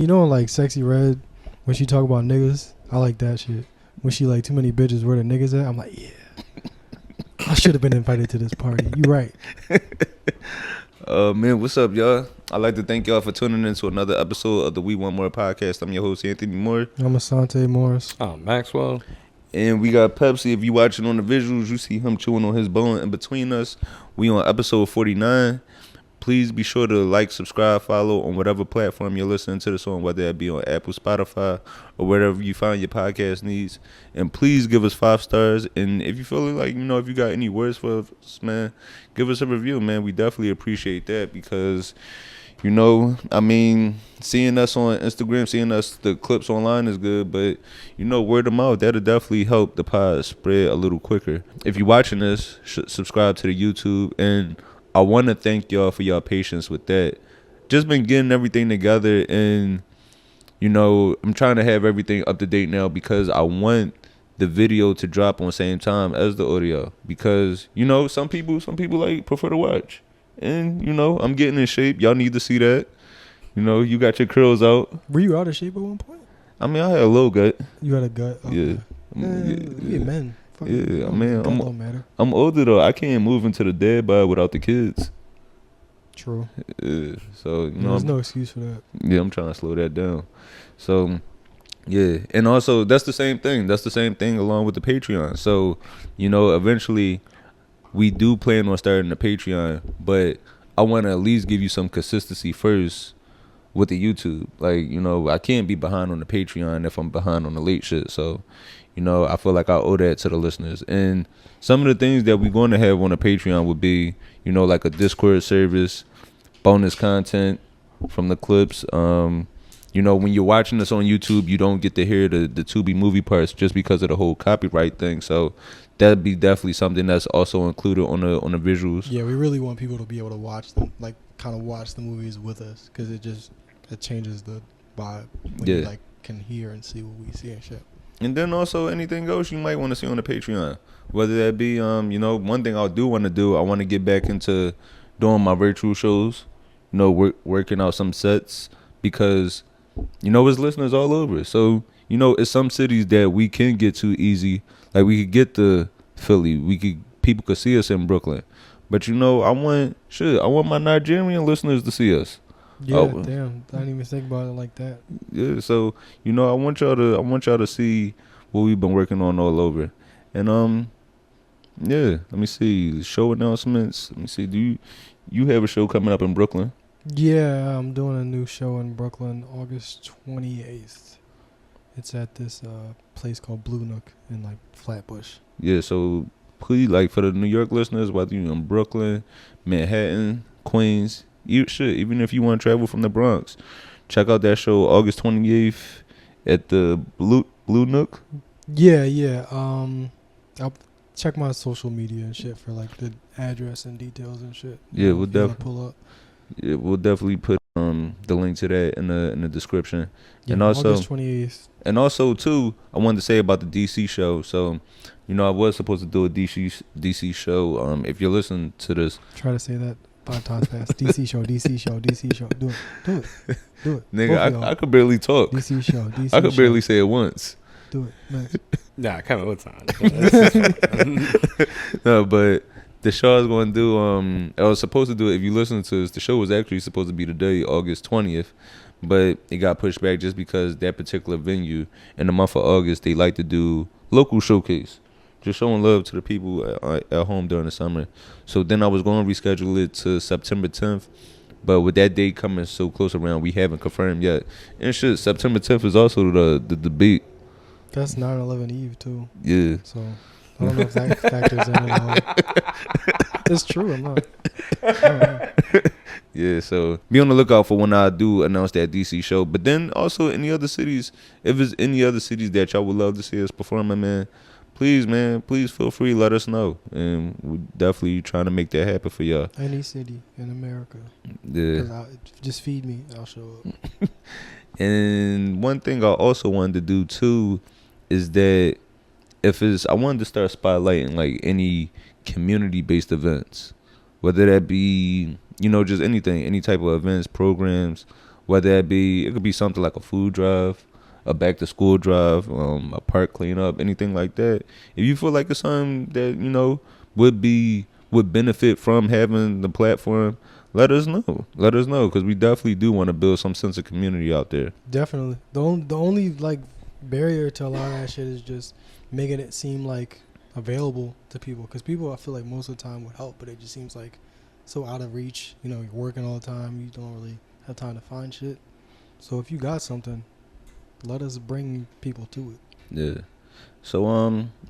You know, like Sexy Red, when she talk about niggas, I like that shit. When she like too many bitches, where the niggas at? I'm like, yeah. I should have been invited to this party. You right. Man, what's up, y'all? I'd like to thank y'all for tuning in to another episode of the We Want More podcast. I'm your host, Anthony Moore. I'm Asante Morris. Maxwell. And we got Pepsi. If you watching on the visuals, you see him chewing on his bone in between us. We on episode 49. Please be sure to like, subscribe, follow on whatever platform you're listening to this on, whether that be on Apple, Spotify, or wherever you find your podcast needs. And please give us 5 stars. And if you feel like, if you got any words for us, man, give us a review, man. We definitely appreciate that because, seeing us on Instagram, seeing us, the clips online is good, but, word of mouth, that'll definitely help the pod spread a little quicker. If you're watching this, subscribe to the YouTube, and I want to thank y'all for y'all patience with that. Just been getting everything together, and, I'm trying to have everything up to date now because I want the video to drop on the same time as the audio because, some people like prefer to watch. And, I'm getting in shape. Y'all need to see that. You got your curls out. Were you out of shape at one point? I had a little gut. You had a gut? Okay. Yeah. We men. Yeah, don't matter. I'm older though. I can't move into the dead bod without the kids. True. Yeah, so there's no excuse for that. Yeah, I'm trying to slow that down. So yeah, and also that's the same thing. That's the same thing along with the Patreon. So eventually we do plan on starting the Patreon, but I want to at least give you some consistency first with the YouTube. Like I can't be behind on the Patreon if I'm behind on the late shit. So. I feel like I owe that to the listeners. And some of the things that we're going to have on the Patreon would be, like a Discord service, bonus content from the clips. When you're watching this on YouTube, you don't get to hear the Tubi Movie parts just because of the whole copyright thing. So that'd be definitely something that's also included on the visuals. Yeah, we really want people to be able to watch them, like kind of watch the movies with us because it changes the vibe when you can hear and see what we see and shit. And then also anything else you might want to see on the Patreon. Whether that be, one thing I do want to do, I want to get back into doing my virtual shows, working out some sets because, it's listeners all over. So, it's some cities that we can get to easy. Like we could get to Philly. People could see us in Brooklyn. But, I want my Nigerian listeners to see us. Yeah, damn. I didn't even think about it like that. Yeah, so I want y'all to see what we've been working on all over. And let me see. Show announcements. Let me see. Do you have a show coming up in Brooklyn? Yeah, I'm doing a new show in Brooklyn August 28th. It's at this place called Blue Nook in Flatbush. Yeah, so please, for the New York listeners, whether you're in Brooklyn, Manhattan, Queens, even if you want to travel from the Bronx, check out that show August 28th at the Blue Nook. Yeah. I'll check my social media and shit for the address and details and shit. Yeah, we'll definitely pull up. Yeah, we'll definitely put the link to that in the description. Yeah, and also August 28th. And also too, I wanted to say about the DC show. So, I was supposed to do a DC show. If you're listening to this, try to say that 5 times fast. DC show. Do it. Nigga, I could barely talk. DC show. I could barely say it once. Do it, Max. Nah, kind of one time. No, but the show I was going to do, I was supposed to do it. If you listen to this, the show was actually supposed to be today, August 20th, but it got pushed back just because that particular venue in the month of August, they like to do local showcase. Just showing love to the people at home during the summer. So then I was going to reschedule it to September 10th. But with that date coming so close around, we haven't confirmed yet. And shit, September 10th is also the debate. That's 9/11 Eve, too. Yeah. So I don't know if that factors in at all. It's true, I'm not. I don't know. Yeah, so be on the lookout for when I do announce that DC show. But then also any other cities, if there's any other cities that y'all would love to see us performing, man, please feel free, let us know. And we're definitely trying to make that happen for y'all. Any city in America. Yeah. Just feed me, I'll show up. And one thing I also wanted to do too is that I wanted to start spotlighting any community-based events, whether that be, just anything, any type of events, programs, Whether it could be something like a food drive, a back to school drive, a park cleanup, anything like that. If you feel like it's something that would benefit from having the platform, let us know. Let us know, because we definitely do want to build some sense of community out there. Definitely. The only like barrier to a lot of that shit is just making it seem like available to people, because people, I feel like most of the time would help, but it just seems like so out of reach. You know, you're working all the time, you don't really have time to find shit. So if you got something, let us bring people to it. Yeah. So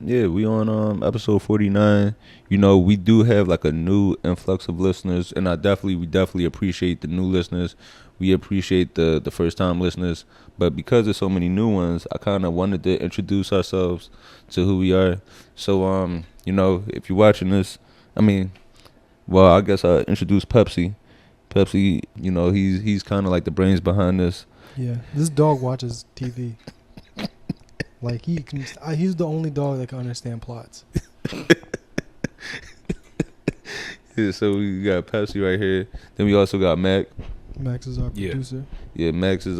we on episode 49. You know, we do have like a new influx of listeners, and we definitely appreciate the new listeners. We appreciate the first time listeners, but because there's so many new ones, I kind of wanted to introduce ourselves to who we are. So you know, if you're watching this, I guess I'll introduce Pepsi. Pepsi, you know, he's kind of like the brains behind this. Yeah, this dog watches TV. Like he's the only dog that can understand plots. Yeah, so we got Pepsi right here. Then we also got Mac. Max is our producer. Yeah, Max is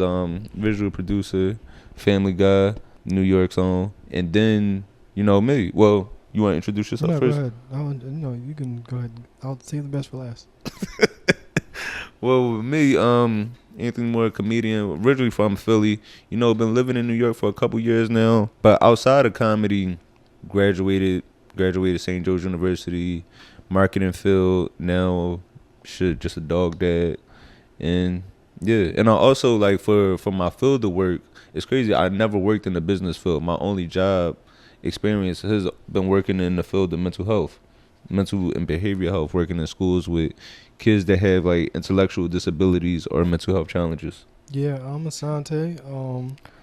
visual producer, Family Guy, New York's own, and then me. Well, you want to introduce yourself first? Go ahead. No, you can go ahead. I'll save the best for last. Well, with me, Anthony Moore, comedian, originally from Philly. You know, been living in New York for a couple years now. But outside of comedy, graduated St. Joe's University, marketing field. Now, just a dog dad, and yeah. And I also like for my field of work, it's crazy. I never worked in the business field. My only job experience has been working in the field of mental and behavioral health, working in schools with kids that have like intellectual disabilities or mental health challenges. Yeah, I'm Asante.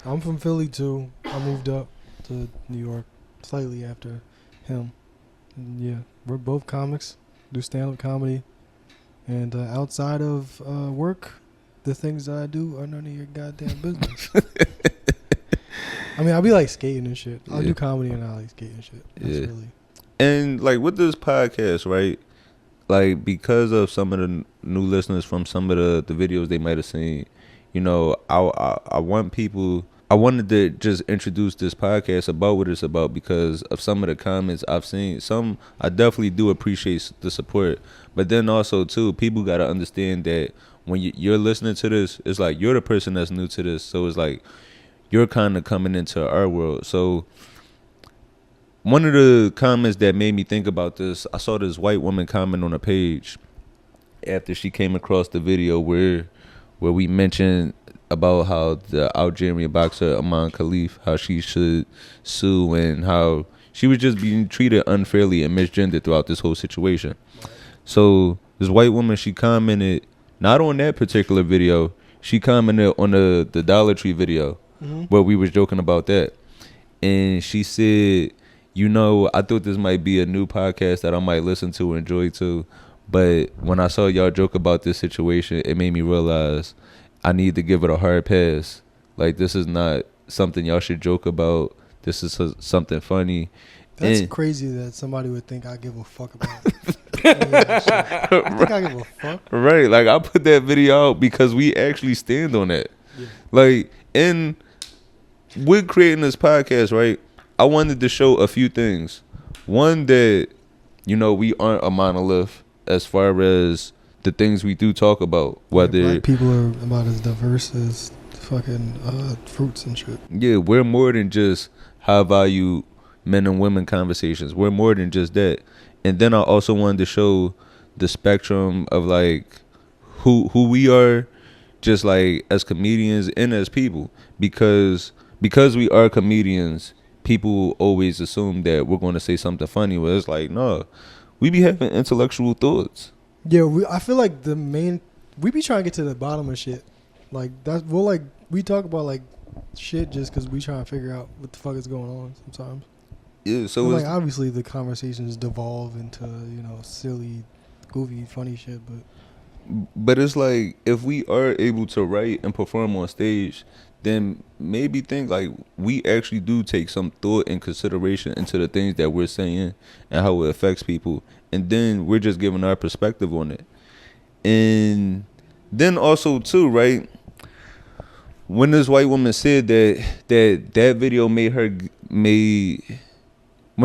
I'm from Philly too. I moved up to New York slightly after him. And yeah, we're both comics, do stand-up comedy, and outside of work, the things that I do are none of your goddamn business. I'll be like skating and shit. I'll do comedy and I like skating and shit. That's really. And like with this podcast, right? Like because of some of the new listeners from some of the videos they might have seen, you know, I wanted to just introduce this podcast about what it's about because of some of the comments I've seen. Some I definitely do appreciate the support, but then also too, people gotta understand that when you're listening to this, it's like you're the person that's new to this, so it's like you're kind of coming into our world. So one of the comments that made me think about this, I saw this white woman comment on a page after she came across the video where we mentioned about how the Algerian Boxer Imane Khelif, how she should sue and how she was just being treated unfairly and misgendered throughout this whole situation. So this white woman, she commented not on that particular video, she commented on the Dollar Tree video where we was joking about that, and she said, you know, I thought this might be a new podcast that I might listen to and enjoy too. But when I saw y'all joke about this situation, it made me realize I need to give it a hard pass. Like, this is not something y'all should joke about. This is something funny. That's crazy that somebody would think I give a fuck about it. I think I give a fuck. Right. Like, I put that video out because we actually stand on that. Yeah. Like, and we're creating this podcast, right? I wanted to show a few things. One, that, you know, we aren't a monolith as far as the things we do talk about. Whether black people are about as diverse as fucking fruits and shit. Yeah, we're more than just high value men and women conversations. We're more than just that. And then I also wanted to show the spectrum of like who we are, just like as comedians and as people. Because we are comedians, people always assume that we're going to say something funny, where it's like, no, we be having intellectual thoughts. Yeah, I feel like we be trying to get to the bottom of shit. Like, we talk about like shit just because we trying to figure out what the fuck is going on sometimes. Yeah, so like obviously the conversations devolve into, you know, silly, goofy, funny shit, but it's like if we are able to write and perform on stage, then maybe think like we actually do take some thought and consideration into the things that we're saying and how it affects people, and then we're just giving our perspective on it. And then also too, right, when this white woman said that video when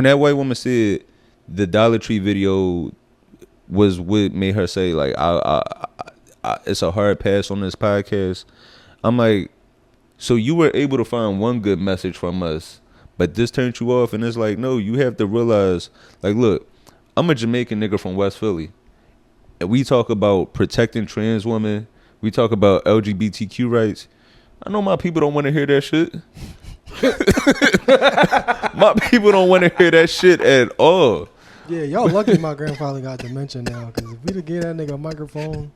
that white woman said the Dollar Tree video was what made her say like it's a hard pass on this podcast. I'm like, so you were able to find one good message from us, but this turned you off, and it's like, no, you have to realize, like, look, I'm a Jamaican nigga from West Philly, and we talk about protecting trans women, we talk about LGBTQ rights. I know my people don't want to hear that shit. My people don't want to hear that shit at all. Yeah, y'all lucky my grandfather got dementia now, because if we'd have gave that nigga a microphone,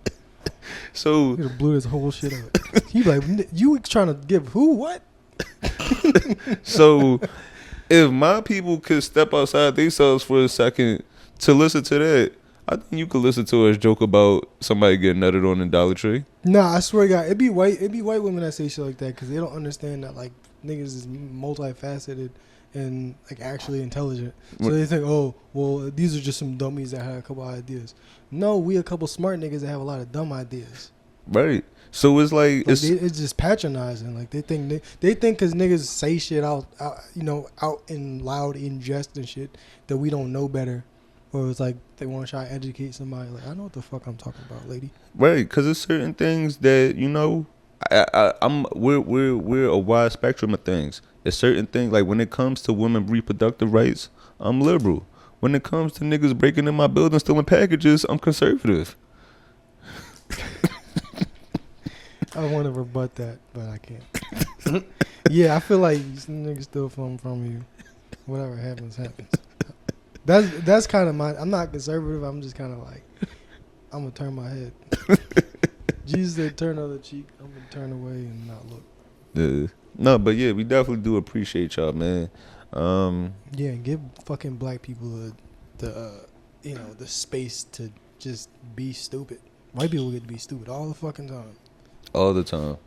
so he'd have blew this whole shit up. He like, you trying to give who what? So if my people could step outside themselves for a second to listen to that, I think you could listen to us joke about somebody getting nutted on in Dollar Tree. Nah, I swear to God, it be white women that say shit like that because they don't understand that like niggas is multifaceted and like actually intelligent. So they think, oh, well, these are just some dummies that had a couple ideas. No, we a couple smart niggas that have a lot of dumb ideas. Right. So it's like it's just patronizing. Like they think because niggas say shit out in loud in jest and shit that we don't know better. Or it's like they want to try to educate somebody. Like, I know what the fuck I'm talking about, lady. Right, because there's certain things that, we're a wide spectrum of things. There's certain things, like when it comes to women reproductive rights, I'm liberal. When it comes to niggas breaking in my building, stealing packages, I'm conservative. I want to rebut that, but I can't. Yeah, I feel like some niggas still from you. Whatever happens, happens. That's kind of I'm not conservative. I'm just kind of like, I'm going to turn my head. Jesus said turn the other cheek. I'm going to turn away and not look. No, but yeah, we definitely do appreciate y'all, man. Yeah, and give fucking black people the space to just be stupid. White people get to be stupid all the fucking time. All the time.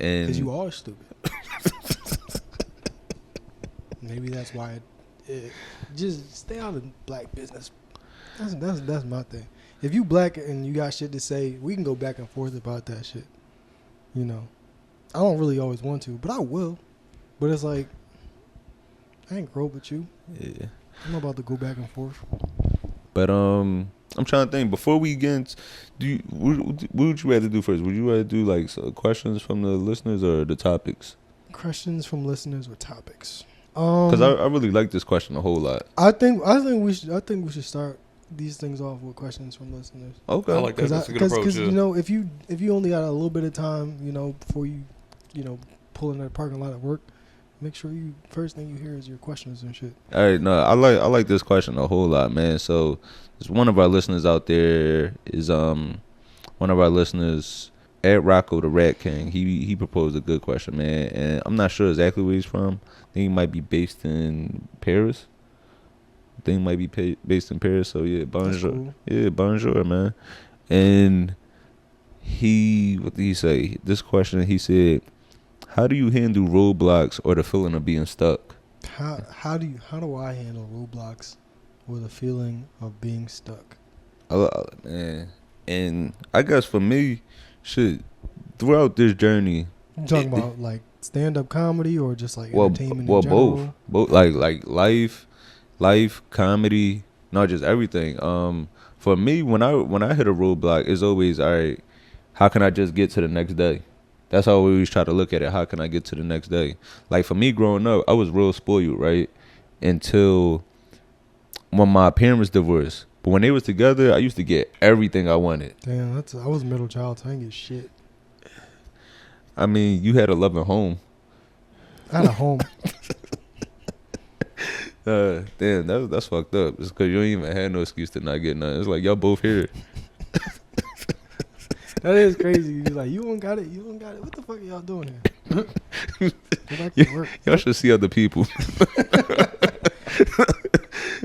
And because you are stupid. Maybe that's why just stay out of black business. That's my thing. If you black and you got shit to say, we can go back and forth about that shit. I don't really always want to, but I will. But it's like, I ain't grow with you. Yeah. I'm not about to go back and forth. But I'm trying to think. Before we get into, what would you rather do first? Would you rather do like questions from the listeners or the topics? Questions from listeners or topics? Because I really like this question a whole lot. I think we should start these things off with questions from listeners. Okay, I like that. That's a good approach. Because if you only got a little bit of time, before you pull in that parking lot at work, make sure first thing you hear is your questions and shit. All right, no, I like this question a whole lot, man. So there's one of our listeners out there is one of our listeners, Ed Rocco the Rat King. He proposed a good question, man, and I'm not sure exactly where he's from. I think he might be based in Paris. So yeah, bonjour. Cool. Yeah, bonjour, man. And what did he say? This question, he said, how do you handle roadblocks or the feeling of being stuck? How do I handle roadblocks or the feeling of being stuck? Man, and I guess for me, shit, throughout this journey, you talking about like stand-up comedy or just like entertainment in general? both like life, comedy, not just everything. For me, when I hit a roadblock, it's always, all right, how can I just get to the next day? That's how I always try to look at it. How can I get to the next day? Like for me growing up, I was real spoiled, right? Until when my parents divorced. But when they was together, I used to get everything I wanted. Damn, I was a middle child, so I didn't get shit. I mean, you had a loving home. I had a home. Damn, that's fucked up. It's because you ain't even had no excuse to not get nothing. It's like, y'all both here. That is crazy. You're like, you don't got it. What the fuck are y'all doing here? Go back to work. Y'all should see other people.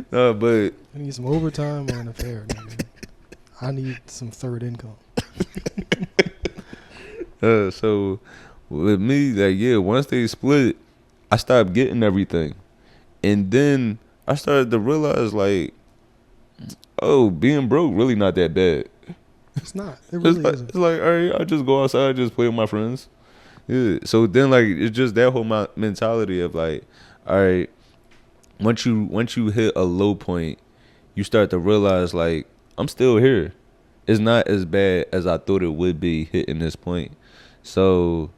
No, but I need some overtime or an affair, nigga. I need some third income. So with me, like, yeah, once they split, I stopped getting everything. And then I started to realize, like, oh, being broke really not that bad. It's not. It really isn't. It's like, all right, I just go outside, just play with my friends. Yeah. So then, like, it's just that whole mentality of like, all right, once you hit a low point, you start to realize like I'm still here. It's not as bad as I thought it would be hitting this point. So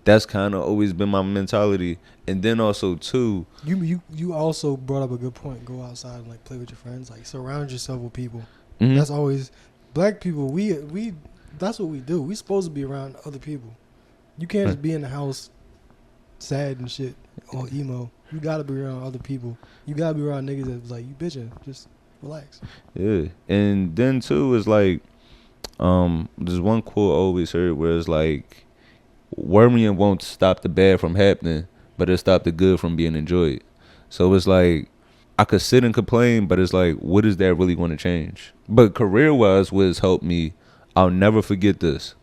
that's kind of always been my mentality. And then also too, You also brought up a good point. Go outside and like play with your friends. Like surround yourself with people. mhm, That's always black people. We that's what we do. We supposed to be around other people. You can't just be in the house sad and shit or emo. You gotta be around other people. You gotta be around niggas that's like you bitching. Just relax. yeah. And then too is like, there's one quote I always heard where it's like, worrying won't stop the bad from happening, but it'll stop the good from being enjoyed. So it's like, I could sit and complain, but it's like, what is that really going to change? But career wise, what has helped me, I'll never forget this.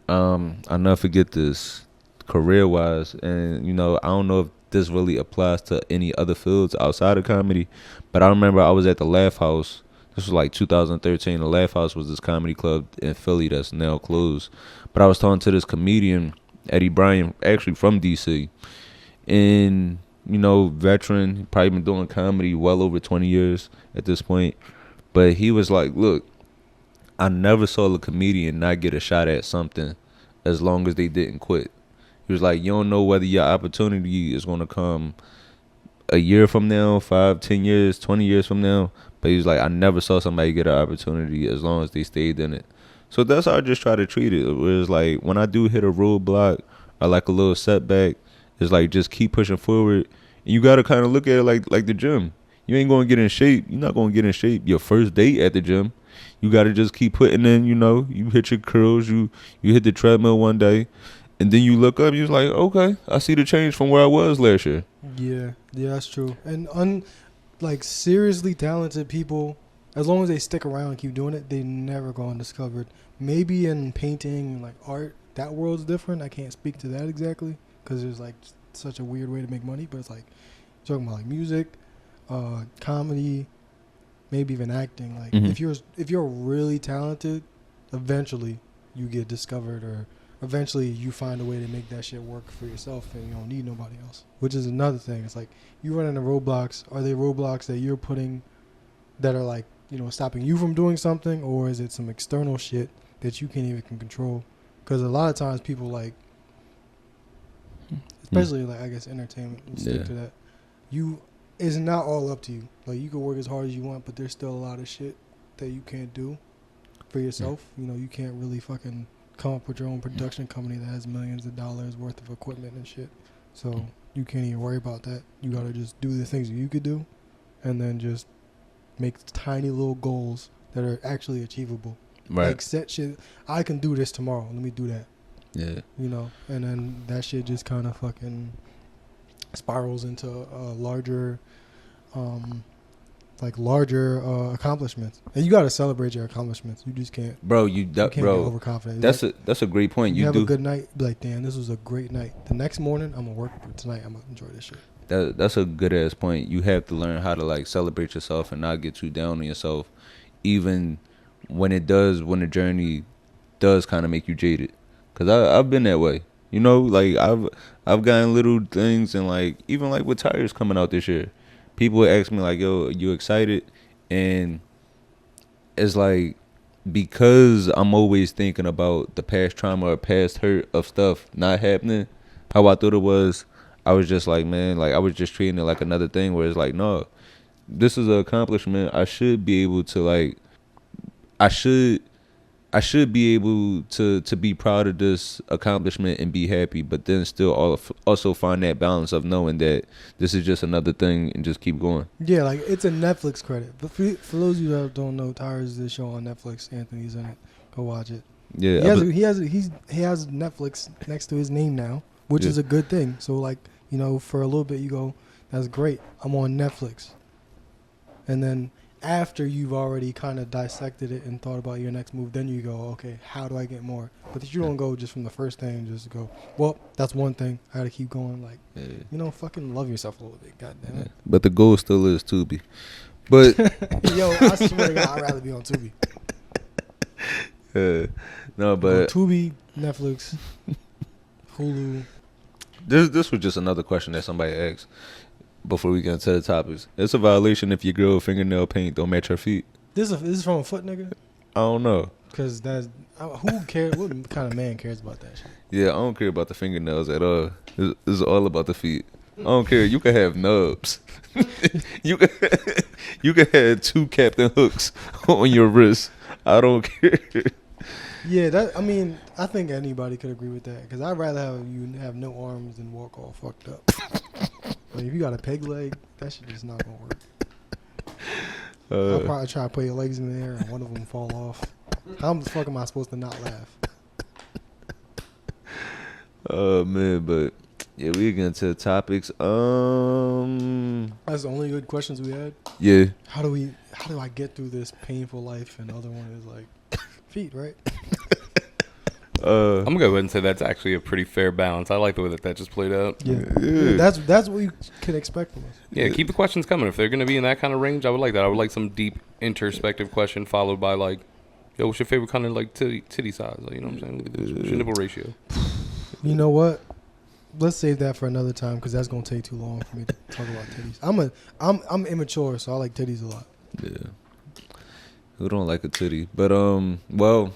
I'll never forget this career wise. And, I don't know if this really applies to any other fields outside of comedy, but I remember I was at the Laugh House. This was like 2013. The Laugh House was this comedy club in Philly that's now closed. But I was talking to this comedian, Eddie Bryan, actually from DC. And, veteran, probably been doing comedy well over 20 years at this point. But he was like, look, I never saw a comedian not get a shot at something as long as they didn't quit. He was like, you don't know whether your opportunity is going to come a year from now, 5, 10 years, 20 years from now. But he was like, I never saw somebody get an opportunity as long as they stayed in it. So that's how I just try to treat it. Whereas like when I do hit a roadblock or like a little setback, it's like just keep pushing forward. And you got to kind of look at it like the gym. You ain't going to get in shape. You're not going to get in shape your first day at the gym. You got to just keep putting in, you hit your curls, you hit the treadmill one day. And then you look up, you're like, okay, I see the change from where I was last year. Yeah, that's true. And seriously talented people, as long as they stick around and keep doing it, they never go undiscovered. Maybe in painting and like art, that world's different. I can't speak to that exactly because there's like such a weird way to make money. But it's like talking about like music, comedy, maybe even acting. Like if you're really talented, eventually you get discovered or eventually you find a way to make that shit work for yourself and you don't need nobody else, which is another thing. It's like you run into roadblocks. Are they roadblocks that you're putting that are like, stopping you from doing something, or is it some external shit that you can't even control? Because a lot of times people like, especially like I guess entertainment, stick to that. It's not all up to you. Like you can work as hard as you want, but there's still a lot of shit that you can't do for yourself. You can't really fucking come up with your own production company that has millions of dollars worth of equipment and shit. So you can't even worry about that. You gotta just do the things that you could do and then just make tiny little goals that are actually achievable. Right. Like set shit. I can do this tomorrow. Let me do that. Yeah. And then that shit just kind of fucking spirals into larger accomplishments. And you got to celebrate your accomplishments. You just can't. Bro, you can't be overconfident. That's a great point. You have a good night. Be like, damn, this was a great night. The next morning, I'm gonna work. But tonight, I'm gonna enjoy this shit. That's a good ass point. You have to learn how to like celebrate yourself and not get too down on yourself, even when the journey does kind of make you jaded. Cause I've been that way. Like I've gotten little things and like even like with tires coming out this year, people would ask me like, yo, you excited? And it's like, because I'm always thinking about the past trauma or past hurt of stuff not happening how I thought it was, I was just like, man, like I was just treating it like another thing where it's like, no, this is an accomplishment. I should be able to like, I should be able to be proud of this accomplishment and be happy, but then still also find that balance of knowing that this is just another thing and just keep going. Yeah, like it's a Netflix credit. But for those of you that don't know, Tires is a show on Netflix. Anthony's in it. Go watch it. Yeah, he has Netflix next to his name now, which is a good thing. So like, for a little bit you go, that's great. I'm on Netflix. And then after you've already kind of dissected it and thought about your next move, then you go, okay, how do I get more? But you don't go just from the first thing and just go, well, that's one thing. I got to keep going. Like, fucking love yourself a little bit. God damn it. But the goal still is Tubi. But yo, I swear to God, I'd rather be on Tubi. No, but Tubi, Netflix, Hulu, This was just another question that somebody asked before we get into the topics. It's a violation if your girl fingernail paint don't match her feet. This is from a foot nigga? I don't know. Because that's... who cares? What kind of man cares about that shit? Yeah, I don't care about the fingernails at all. It's all about the feet. I don't care. You can have nubs. you can have 2 Captain Hooks on your wrist. I don't care. Yeah, I think anybody could agree with that. Because I'd rather have you have no arms than walk all fucked up. Like, if you got a peg leg, that shit just not gonna work. I'll probably try to put your legs in the air and one of them fall off. How the fuck am I supposed to not laugh? Oh man, but yeah, we get into the topics. That's the only good questions we had. Yeah. How do I get through this painful life? And the other one is like feet, right? I'm gonna go ahead and say that's actually a pretty fair balance. I like the way that just played out. Yeah. That's what you can expect from us. Yeah, keep the questions coming. If they're gonna be in that kind of range, I would like that. I would like some deep introspective question followed by like, yo, what's your favorite kind of like titty size? Like, you know what I'm saying? What's your nipple ratio? You know what? Let's save that for another time because that's gonna take too long for me to talk about titties. I'm immature, so I like titties a lot. Yeah. Who don't like a titty? But well.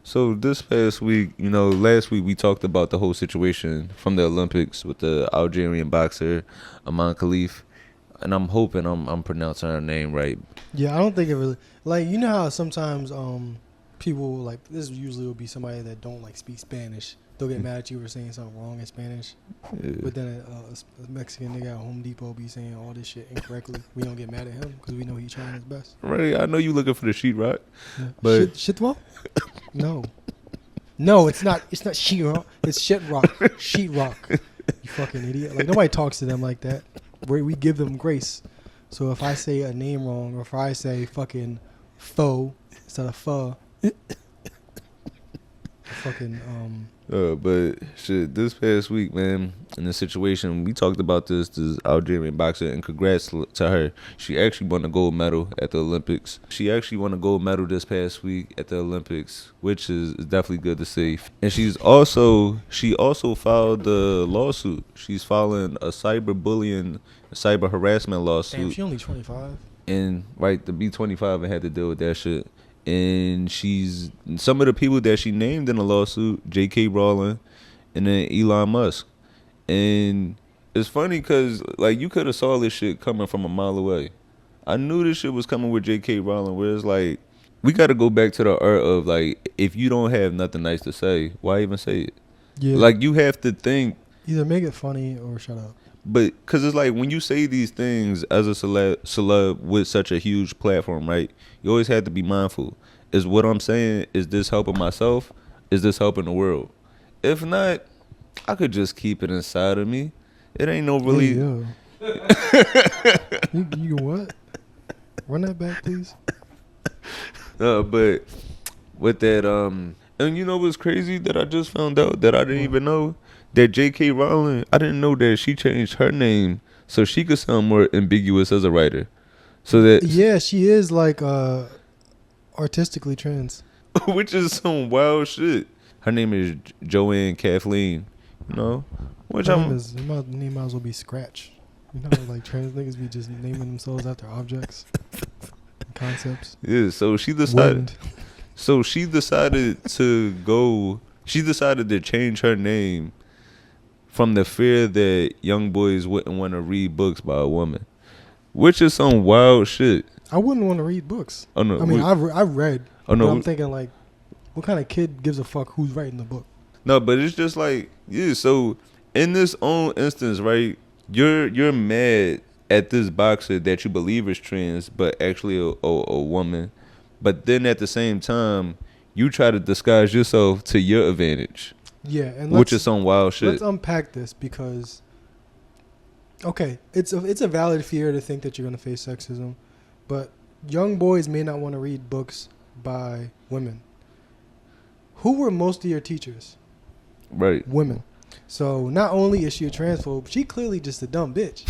So this past week, last week we talked about the whole situation from the Olympics with the Algerian boxer, Imane Khelif, and I'm hoping I'm pronouncing her name right. Yeah, I don't think it really like how sometimes people like this usually will be somebody that don't like speak Spanish. They'll get mad at you for saying something wrong in Spanish, but then a Mexican nigga at Home Depot be saying all this shit incorrectly. We don't get mad at him because we know he's trying his best. Right, I know you looking for the sheetrock, yeah. but shit what? No, it's not sheetrock. It's sheetrock. You fucking idiot! Like nobody talks to them like that. We give them grace. So if I say a name wrong, or if I say fucking foe instead of pho, fucking but shit, this past week, man, in the situation, we talked about this Algerian boxer, and congrats to her. She actually won a gold medal at the Olympics. She actually won a gold medal this past week at the Olympics, which is definitely good to see. And she also filed the lawsuit. She's filing a cyber harassment lawsuit. damn, she only 25. And right, to be 25 and had to deal with that shit. And she's some of the people that she named in the lawsuit, JK Rowling, and then Elon Musk. And it's funny because like you could have saw this shit coming from a mile away. I knew this shit was coming with JK Rowling, where it's like we got to go back to the art of like if you don't have nothing nice to say, why even say it? Yeah, like you have to think either make it funny or shut up. But because it's like when you say these things as a celeb with such a huge platform, right? You always have to be mindful. Is what I'm saying, is this helping myself? Is this helping the world? If not, I could just keep it inside of me. It ain't no really... Hey, you what? Run that back, please. But with that, and you know what's crazy that I just found out that I didn't even know? That JK Rowling, I didn't know that she changed her name so she could sound more ambiguous as a writer. So that yeah, she is like artistically trans, which is some wild shit. Her name is Joanne Kathleen, which her name might as well be Scratch. Like trans niggas be just naming themselves after objects, and concepts. Yeah, so she decided. So she decided to change her name from the fear that young boys wouldn't want to read books by a woman, which is some wild shit. I wouldn't want to read books. Oh no! I mean, I've read. Oh no! But I'm thinking like, what kind of kid gives a fuck who's writing the book? No, but it's just like So in this own instance, right? You're mad at this boxer that you believe is trans, but actually a woman. But then at the same time, you try to disguise yourself to your advantage. Yeah, and which is some wild shit. Let's unpack this because, okay, it's a valid fear to think that you're gonna face sexism, but young boys may not want to read books by women. Who were most of your teachers? Right, women. So not only is she a transphobe, she clearly just a dumb bitch.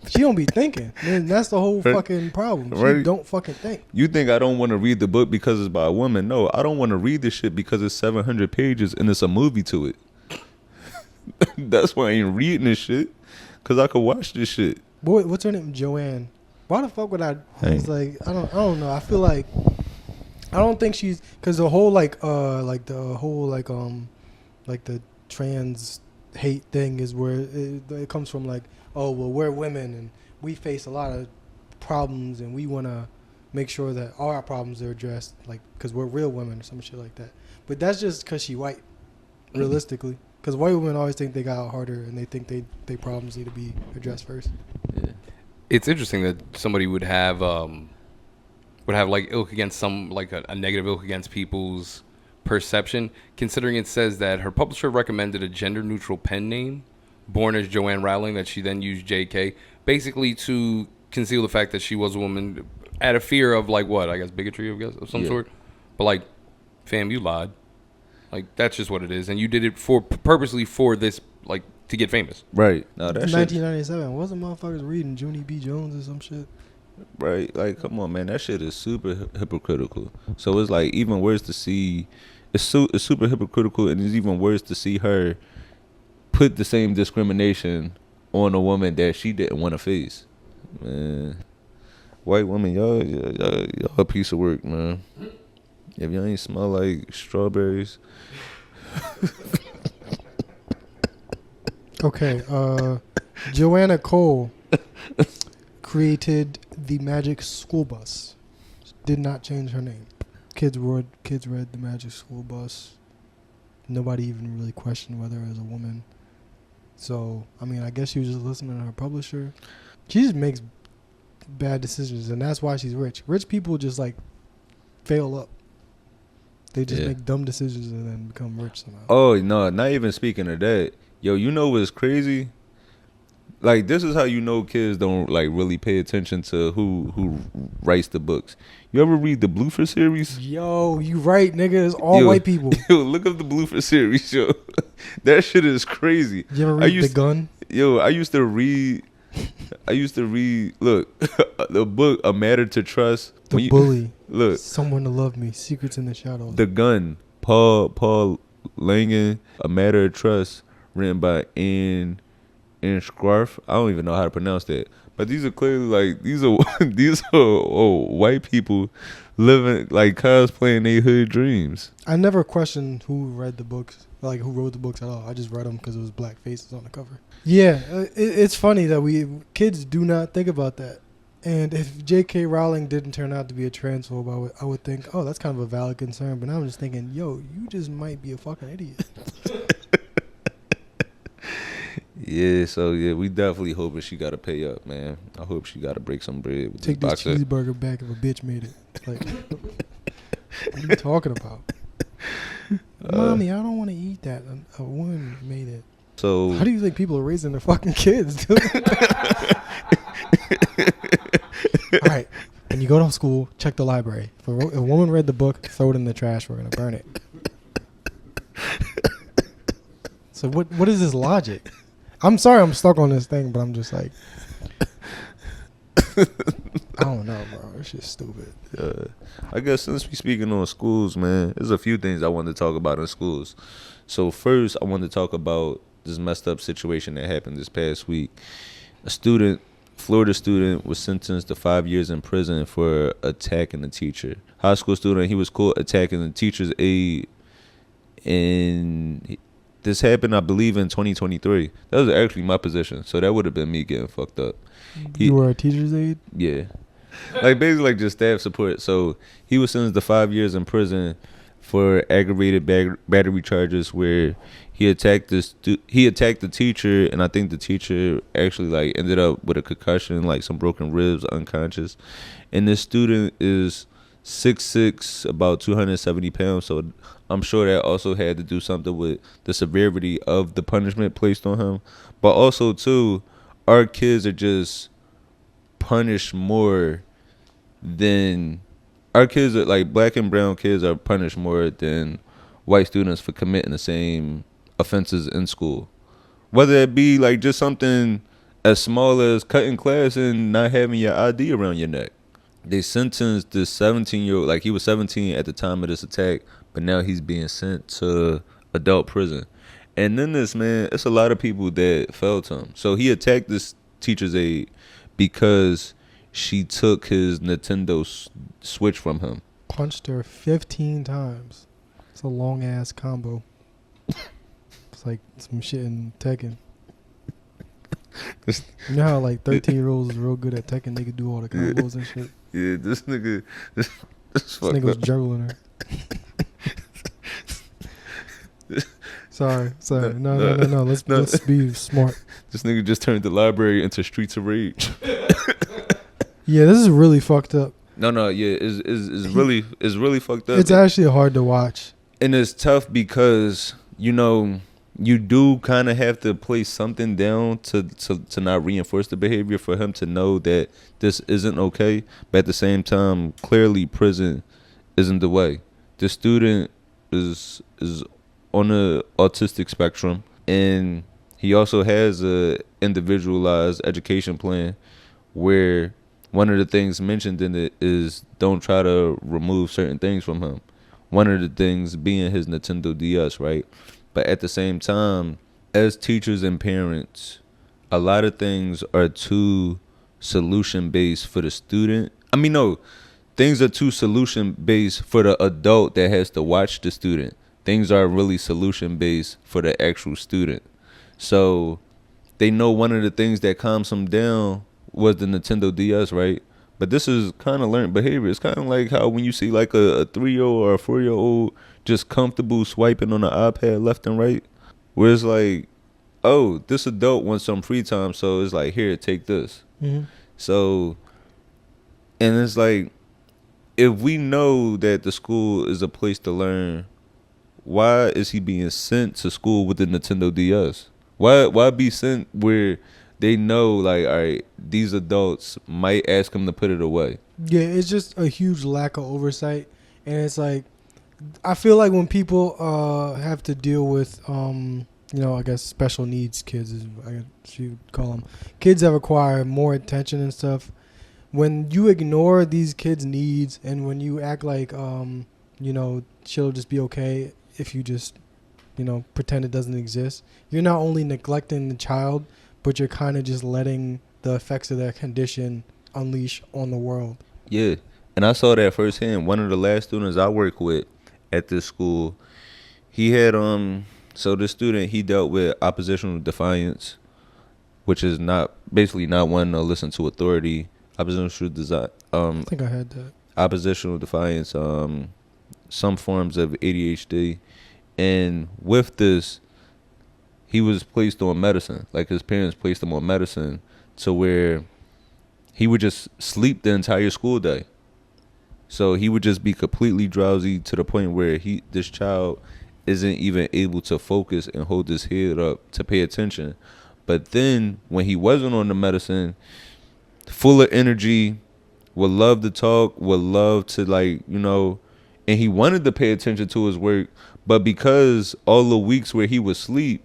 She don't be thinking. Man, that's the whole fucking problem. She don't fucking think. You think I don't want to read the book because it's by a woman? No, I don't want to read this shit because it's 700 pages and it's a movie to it. That's why I ain't reading this shit. Cause I could watch this shit. What's her name? Joanne. Why the fuck would I? It's like I don't know. I feel like I don't think she's because the whole like the trans hate thing is where it comes from. Like, oh well, we're women and we face a lot of problems and we want to make sure that all our problems are addressed, like because we're real women or some shit like that. But that's just because she white, realistically. Because white women always think they got harder and they think they problems need to be addressed first. Yeah. It's interesting that somebody would have like ilk against some, like a negative ilk against people's perception, considering it says that her publisher recommended a gender neutral pen name, born as Joanne Rowling, that she then used JK, basically to conceal the fact that she was a woman, out of fear of like what, I guess bigotry of some sort. But like, fam, you lied. Like, that's just what it is, and you did it purposely for this, like, to get famous. Right. No, that 1997. Wasn't motherfuckers reading Junie B. Jones or some shit? Right. Like, come on, man. That shit is super hypocritical. So it's like even worse to see. It's super hypocritical, and it's even worse to see her put the same discrimination on a woman that she didn't want to face. Man, white woman, y'all a piece of work, man. If y'all ain't smell like strawberries. Okay, Joanna Cole created the Magic School Bus. Did not change her name. Kids read the Magic School Bus. Nobody even really questioned whether it was a woman. So, I mean, I guess she was just listening to her publisher. She just makes bad decisions, and that's why she's rich. Rich people just, like, fail up. They just make dumb decisions and then become rich somehow. Oh, no, not even speaking of that. Yo, you know what's crazy? Like, this is how you know kids don't, like, really pay attention to who writes the books. You ever read the Bluefer series? Yo, you right, nigga. It's all white people. Yo, look up the Bluefer series, yo. That shit is crazy. You ever read The Gun? Yo, I used to read, look, the book, A Matter to Trust. The Bully. Look. Someone to Love Me. Secrets in the Shadows. The Gun. Paul Langan, A Matter of Trust, written by Anne Scarf. I don't even know how to pronounce that. But these are clearly like these are white people living like cosplaying their hood dreams. I never questioned who read the books, like who wrote the books at all. I just read them because it was black faces on the cover. Yeah, it's funny that kids do not think about that. And if JK Rowling didn't turn out to be a transphobe, I would think, oh, that's kind of a valid concern. But now I'm just thinking, yo, you just might be a fucking idiot. Yeah, so yeah, we definitely hoping she got to pay up, man. I hope she got to break some bread with Take this this boxer. cheeseburger back if a bitch made it. Like, what are you talking about? Mommy, I don't want to eat that. A woman made it. So how do you think people are raising their fucking kids, dude? All right, when you go to school, check the library. If a woman read the book, throw it in the trash. We're gonna burn it. So what is this logic? I'm sorry I'm stuck on this thing, but I'm just like, I don't know, bro. It's just stupid. I guess since we speaking on schools, man, there's a few things I wanted to talk about in schools. So first, I wanted to talk about this messed up situation that happened this past week. Florida student was sentenced to 5 years in prison for attacking a teacher. High school student, he was caught attacking the teacher's aide, and this happened, I believe, in 2023. That was actually my position, so that would have been me getting fucked up. You were a teacher's aide? Yeah. Like, basically, like, just staff support. So, he was sentenced to 5 years in prison for aggravated battery charges where he attacked the teacher, and I think the teacher actually, like, ended up with a concussion, like, some broken ribs, unconscious. And this student is 6'6", about 270 pounds, so I'm sure that also had to do something with the severity of the punishment placed on him. But also, too, our kids are just punished more than... Our kids are, like, black and brown kids are punished more than white students for committing the same offenses in school. Whether it be, like, just something as small as cutting class and not having your ID around your neck. They sentenced this 17-year-old, like, he was 17 at the time of this attack, but now he's being sent to adult prison. And then this man, it's a lot of people that fell to him. So he attacked this teacher's aide because she took his Nintendo Switch from him. Punched her 15 times. It's a long ass combo. It's like some shit in Tekken. You know how like 13-year-olds is real good at Tekken? They could do all the combos and shit. Yeah, this nigga, this nigga was juggling her. Sorry. No. Let's be smart. This nigga just turned the library into Streets of Rage. Yeah, this is really fucked up. No, yeah, it's really fucked up. It's actually hard to watch. And it's tough because, you know, you do kind of have to place something down to not reinforce the behavior for him to know that this isn't okay. But at the same time, clearly prison isn't the way. The student is on the autistic spectrum, and he also has a individualized education plan where one of the things mentioned in it is don't try to remove certain things from him. One of the things being his Nintendo DS, right? But at the same time, as teachers and parents, a lot of things are too solution-based for the student. I mean, no, things are too solution-based for the adult that has to watch the student. Things are really solution-based for the actual student. So they know one of the things that calms them down was the Nintendo DS, right? But this is kind of learned behavior. It's kind of like how when you see like a 3-year-old or a 4-year-old just comfortable swiping on the iPad left and right, where it's like, oh, this adult wants some free time, so it's like, here, take this. Mm-hmm. So, and it's like, if we know that the school is a place to learn, why is he being sent to school with the Nintendo DS? Why be sent where they know, like, all right, these adults might ask him to put it away? Yeah, it's just a huge lack of oversight. And it's like, I feel like when people have to deal with, I guess special needs kids, I guess you would call them, kids that require more attention and stuff, when you ignore these kids' needs and when you act like, she'll just be okay if you just, pretend it doesn't exist, you're not only neglecting the child, but you're kind of just letting the effects of their condition unleash on the world. Yeah, and I saw that firsthand. One of the last students I work with at this school, he had so this student, he dealt with oppositional defiance, which is basically not wanting to listen to authority. Oppositional design. I think I had that. Oppositional defiance. Some forms of ADHD, and with this, he was placed on medicine. Like his parents placed him on medicine to where he would just sleep the entire school day. So he would just be completely drowsy to the point where this child isn't even able to focus and hold his head up to pay attention. But then when he wasn't on the medicine, full of energy, would love to talk, would love to and he wanted to pay attention to his work, but because all the weeks where he would sleep,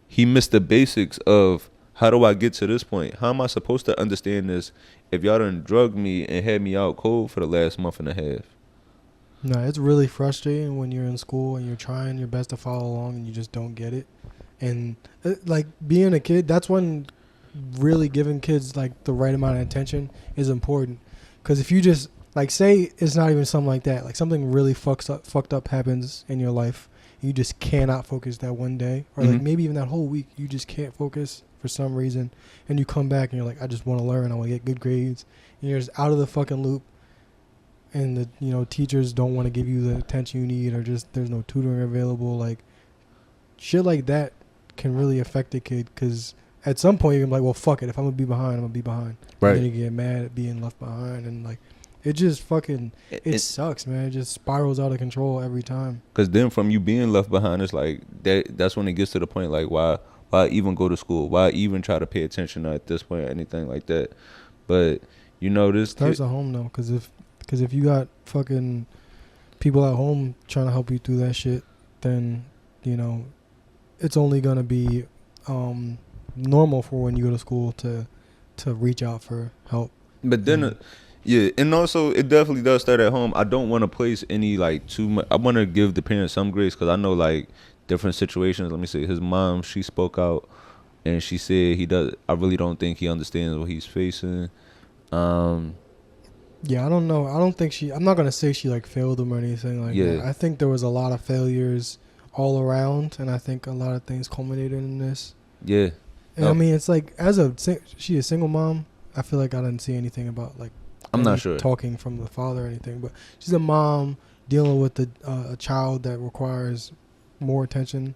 he missed the basics of, how do I get to this point? How am I supposed to understand this if y'all done drugged me and had me out cold for the last month and a half? No, it's really frustrating when you're in school and you're trying your best to follow along and you just don't get it. And like being a kid, that's when really giving kids like the right amount of attention is important. Because if you just say it's not even something like that, like something really fucked up happens in your life, you just cannot focus that one day, or like maybe even that whole week, you just can't focus for some reason, and you come back and you're like, I just want to learn, I want to get good grades, and you're just out of the fucking loop, and the teachers don't want to give you the attention you need, or just there's no tutoring available. Like shit like that can really affect a kid, because at some point you're like, well, fuck it, if I'm gonna be behind, I'm gonna be behind. Right. And then you get mad at being left behind, and like it just fucking it sucks, man. It just spirals out of control every time. Because then from you being left behind, it's like that's when it gets to the point like, why even go to school? Why even try to pay attention at this point or anything like that? But this starts at home though, because if you got fucking people at home trying to help you through that shit, then it's only gonna be normal for when you go to school to reach out for help. But then yeah, and also it definitely does start at home. I don't want to place any too much. I want to give the parents some grace, because I know different situations. Let me see. His mom, she spoke out, and she said he does. I really don't think he understands what he's facing. Yeah, I don't know. I don't think I'm not gonna say she like failed him or anything like that. I think there was a lot of failures all around, and I think a lot of things culminated in this. Yeah. And I mean, it's like she a single mom. I feel like I didn't see anything about like I'm not sure talking from the father or anything, but she's a mom dealing with a child that requires more attention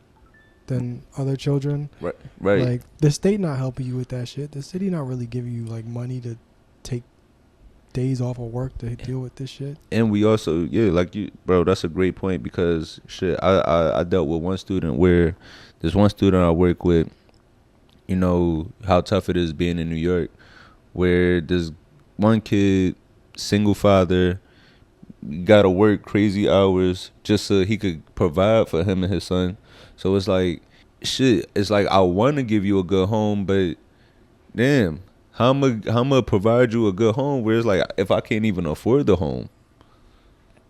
than other children. Right. Like the state not helping you with that shit. The city not really giving you like money to take days off of work to deal with this shit. And we also, like you, bro, that's a great point because shit, I dealt with one student where there's one student I work with, you know, how tough it is being in New York, where there's one kid, single father, got to work crazy hours just so he could provide for him and his son. So it's like, shit, it's like I want to give you a good home, but damn, how am I provide you a good home where it's like if I can't even afford the home?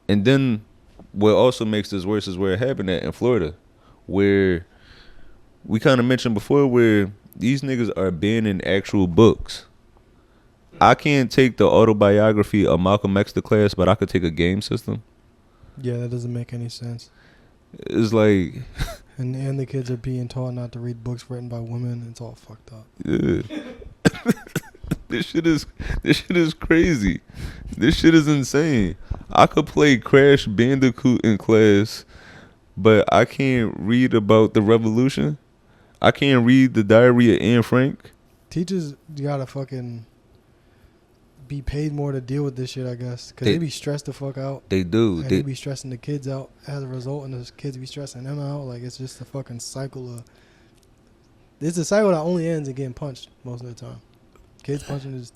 And then what also makes this worse is where it happened in Florida, where we kind of mentioned before where these niggas are banning actual books. I can't take the autobiography of Malcolm X to class, but I could take a game system. Yeah, that doesn't make any sense. It's like... And the kids are being taught not to read books written by women. It's all fucked up. Yeah. This shit is crazy. This shit is insane. I could play Crash Bandicoot in class, but I can't read about the revolution. I can't read the Diary of Anne Frank. Teachers gotta fucking be paid more to deal with this shit, I guess, because they be stressed the fuck out. They do. And they be stressing the kids out as a result, and the kids be stressing them out. Like, it's just a fucking cycle of... It's a cycle that only ends in getting punched most of the time. Kids punching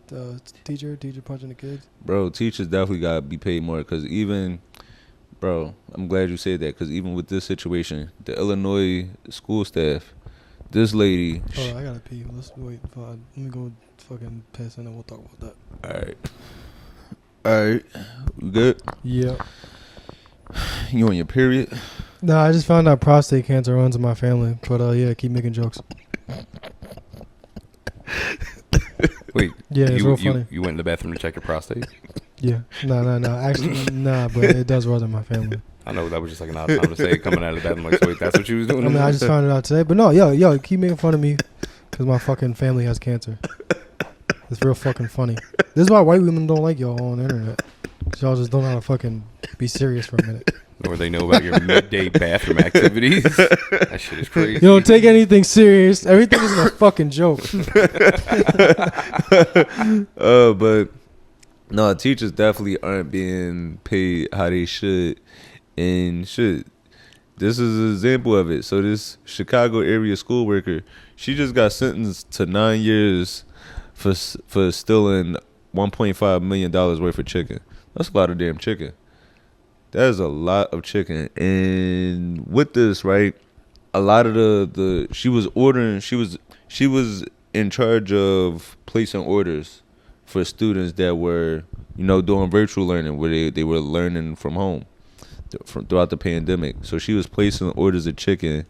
the teacher punching the kids. Bro, teachers definitely gotta be paid more, because even... Bro, I'm glad you said that, because even with this situation, the Illinois school staff, this lady... Oh, I gotta pee. Let's wait. Let me go fucking piss, and then we'll talk about that. All right. You good? Yeah. You on your period? Nah, I just found out prostate cancer runs in my family. But, yeah, keep making jokes. Wait. Yeah, it's real funny. You went in the bathroom to check your prostate? Yeah. No. Actually, but it does run in my family. I know that was just like an odd time to say coming out of the bathroom. Like, so wait, that's what you was doing? I mean, I just found it out today. But no, yo, keep making fun of me because my fucking family has cancer. It's real fucking funny. This is why white women don't like y'all on the internet. Y'all just don't know how to fucking be serious for a minute. Or they know about your midday bathroom activities. That shit is crazy. You don't take anything serious. Everything is a fucking joke. But no, teachers definitely aren't being paid how they should. And shit, this is an example of it. So this Chicago area school worker, she just got sentenced to 9 years for stealing $1.5 million worth of chicken. That's a lot of damn chicken. That is a lot of chicken. And with this, right, a lot of she was in charge of placing orders for students that were, you know, doing virtual learning where they were learning from home throughout the pandemic. So she was placing orders of chicken,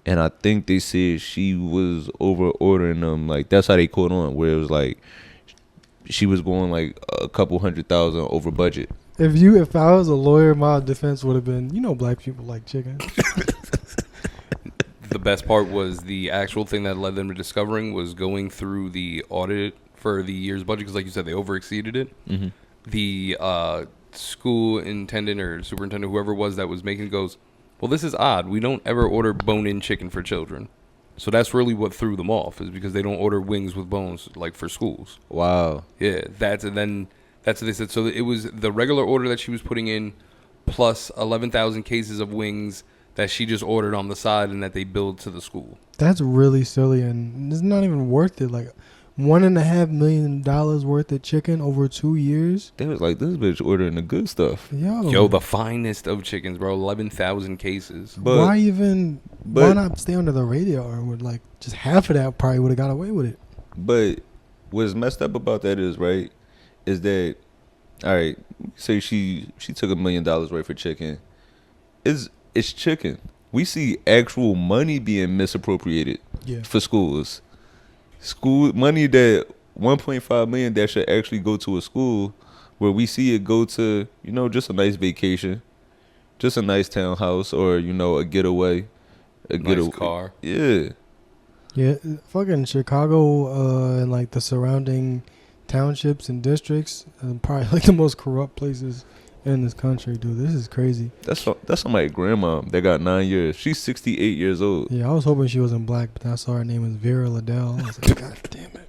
and I think they said she was over ordering them. Like, that's how they caught on, where it was like she was going like a couple $100,000 over budget. If I was a lawyer, my defense would have been, you know, black people like chicken. The best part was the actual thing that led them to discovering was going through the audit for the year's budget, because like you said, they overexceeded it. Mm-hmm. The school intendant or superintendent, whoever it was that was making it, goes, well, this is odd. We don't ever order bone-in chicken for children. So that's really what threw them off, is because they don't order wings with bones like for schools. Wow. Yeah, that's what they said. So it was the regular order that she was putting in plus 11,000 cases of wings that she just ordered on the side and that they billed to the school. That's really silly, and it's not even worth it. Like $1.5 million worth of chicken over 2 years. They was like, this bitch ordering the good stuff. Yo, the finest of chickens, bro. 11,000 cases. But why not stay under the radar? Or would like just half of that probably would have got away with it. But what's messed up about that is, right, is that, all right, say she took $1 million worth of chicken. It's chicken. we see actual money being misappropriated for schools. School money that 1.5 million that should actually go to a school, where we see it go to, you know, just a nice vacation, just a nice townhouse, or, you know, a getaway, nice car. Yeah. Yeah, fucking Chicago and like the surrounding townships and districts, probably like the most corrupt places in this country, dude. This is crazy. That's my grandma that got 9 years. She's 68 years old. Yeah, I was hoping she wasn't black, but I saw her name was Vera Liddell. I was like, God damn it.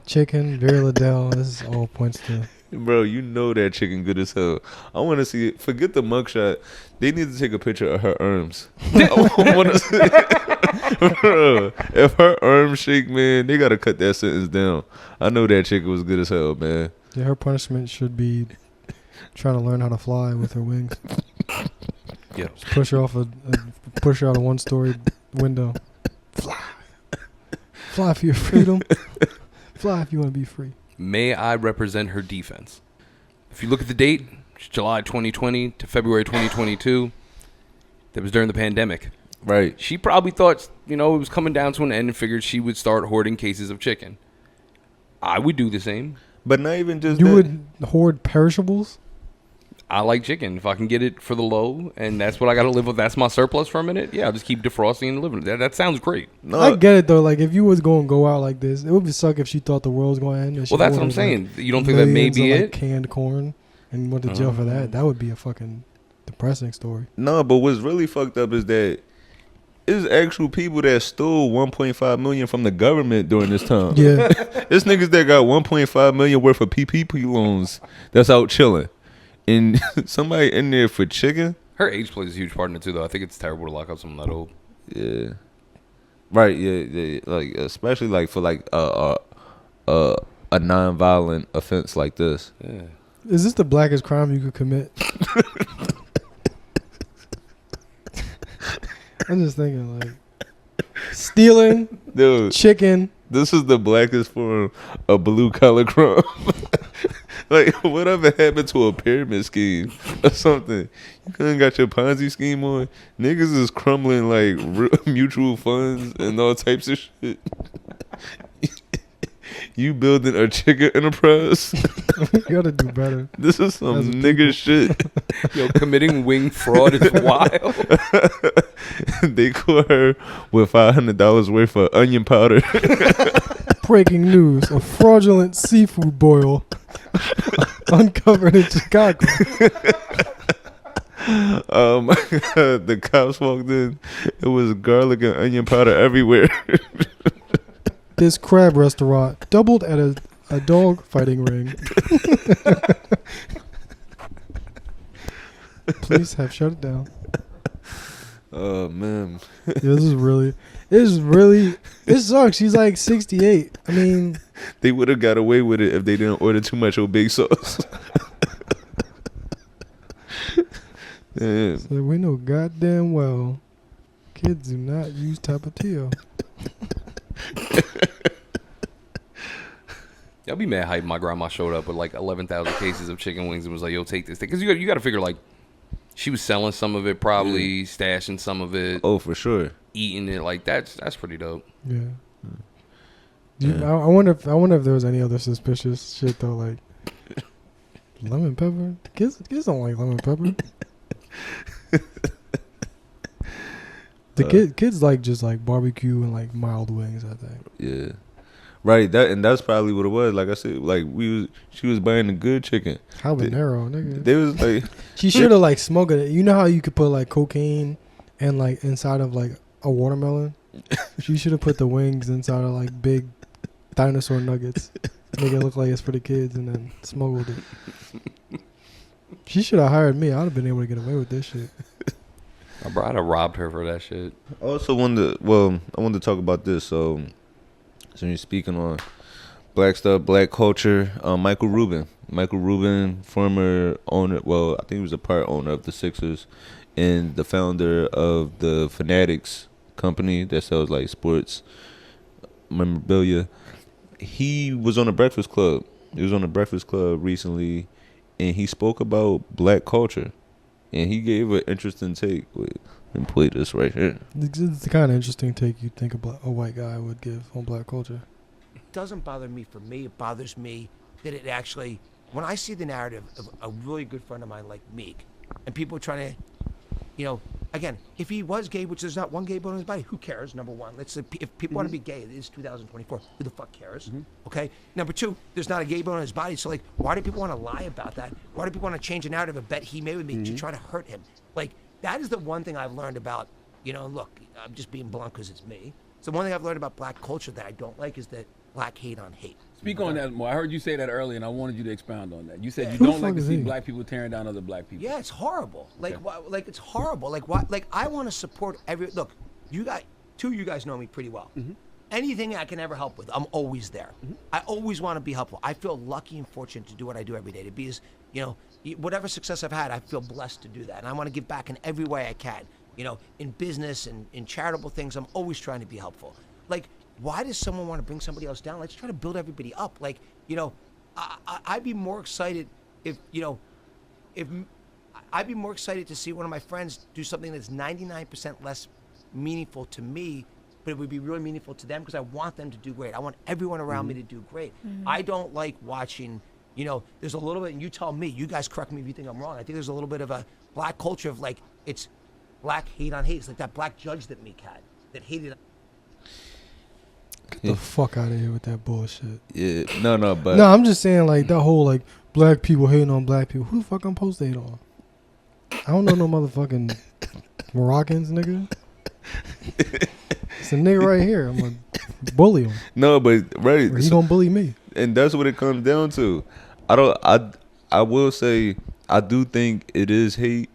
Chicken, Vera Liddell. This is all points to. Bro, you know that chicken good as hell. I want to see it. Forget the mugshot. They need to take a picture of her arms. I want to see. Bro, if her arms shake, man, they got to cut that sentence down. I know that chicken was good as hell, man. Yeah, her punishment should be trying to learn how to fly with her wings. Yeah. Just push her out a one-story window. Fly. Fly for your freedom. Fly if you want to be free. May I represent her defense? If you look at the date, it's July 2020 to February 2022. That was during the pandemic. Right. She probably thought, you know, it was coming down to an end and figured she would start hoarding cases of chicken. I would do the same. But not even just You that. would hoard perishables? I like chicken. If I can get it for the low and that's what I got to live with, that's my surplus for a minute, yeah, I'll just keep defrosting and living. That sounds great. No, I get it, though. Like, if you was going to go out like this, it would suck if she thought the world was going to end. And she Well, that's what I'm ordered, saying. like, You don't think that may millions be of, it? like, canned corn and went to jail for that. That would be a fucking depressing story. No, but what's really fucked up is that it's actual people that stole 1.5 million from the government during this time. Yeah. It's niggas that got 1.5 million worth of PPP loans that's out chilling. And somebody in there for chicken. Her age plays a huge part in it too, though. I think it's terrible to lock up someone that old. Yeah. Right, yeah. Like, especially like for like a non-violent offense like this. Yeah. Is this the blackest crime you could commit? I'm just thinking, like, stealing, Dude, chicken. this is the blackest form of blue-collar crime. Like, whatever happened to a pyramid scheme or something? You couldn't got your Ponzi scheme on? Niggas is crumbling, like, mutual funds and all types of shit. You building a chicken enterprise? You gotta do better. This is some nigga shit. Yo, committing wing fraud is wild. They caught her with $500 worth of onion powder. Breaking news: a fraudulent seafood boil uncovered in Chicago. The cops walked in. It was garlic and onion powder everywhere. This crab restaurant doubled at a dog fighting ring. Police have shut it down. Oh man. Yeah, it sucks. She's like 68. I mean, They would have got away with it if they didn't order too much Obey sauce. Damn. so we know goddamn well kids do not use Tapatio. I'll be mad hype. My grandma showed up with like 11,000 cases of chicken wings and was like, "Yo, take this thing," because you got to figure like she was selling some of it, probably stashing some of it. Oh, for sure. Eating it like that's pretty dope. Yeah. I wonder if there was any other suspicious shit though, like lemon pepper. Kids don't like lemon pepper. Kids like just like barbecue and like mild wings, I think. Yeah. Right, that's probably what it was. Like I said, like she was buying the good chicken. Habanero, nigga. They was like, She should have like smoked it. You know how you could put like cocaine and like inside of like a watermelon? She should have put the wings inside of like big dinosaur nuggets. Make it look like it's for the kids and then smuggled it. She should have hired me. I'd have been able to get away with this shit. Bro, I'd have robbed her for that shit. I also wanted to talk about this. So you're speaking on black stuff, black culture. Michael Rubin, former owner. Well, I think he was a part owner of the Sixers, and the founder of the Fanatics company that sells like sports memorabilia. He was on the Breakfast Club. He was on the Breakfast Club recently, and he spoke about black culture, and he gave an interesting take. and play this right here. It's the kind of interesting take you'd think a white guy would give on black culture. It doesn't bother me for me. It bothers me that it actually, when I see the narrative of a really good friend of mine like Meek, and people trying to, you know, again, if he was gay, which there's not one gay bone in his body, who cares? Number one, if people want to be gay, it is 2024. Who the fuck cares? Okay. Number two, there's not a gay bone in his body, so like, why do people want to lie about that? Why do people want to change a narrative, a bet he made with me to try to hurt him? Like, that is the one thing I've learned about, you know. Look, I'm just being blunt because it's me. So one thing I've learned about black culture that I don't like is that black hate on hate. Speak on that more. I heard you say that earlier, and I wanted you to expound on that. You said you Who the don't like fuck to is see he? black people tearing down other black people. Yeah, it's horrible. Like, Okay. like it's horrible. Like, why? Like, I want to support every. Look, you guys, two of you guys know me pretty well. Anything I can ever help with, I'm always there. I always want to be helpful. I feel lucky and fortunate to do what I do every day. To be as, you know, whatever success I've had, I feel blessed to do that, and I want to give back in every way I can. You know, in business and in charitable things, I'm always trying to be helpful. Like, why does someone want to bring somebody else down? Let's try to build everybody up. Like, you know, I'd be more excited if, you know, I'd be more excited to see one of my friends do something that's 99% less meaningful to me, but it would be really meaningful to them because I want them to do great. I want everyone around me to do great. I don't like watching, you know, there's a little bit, and you tell me, you guys correct me if you think I'm wrong. I think there's a little bit of a black culture of like, it's black hate on hate. It's like that black judge that Meek had that hated. Get the fuck out of here with that bullshit. Yeah, no, but No, I'm just saying like that whole like black people hating on black people. Who the fuck I'm supposed to hate on? I don't know no motherfucking Moroccans, nigga. It's a nigga right here. I'm gonna bully him. no, but right, Or he gonna bully me. and that's what it comes down to. I will say I do think it is hate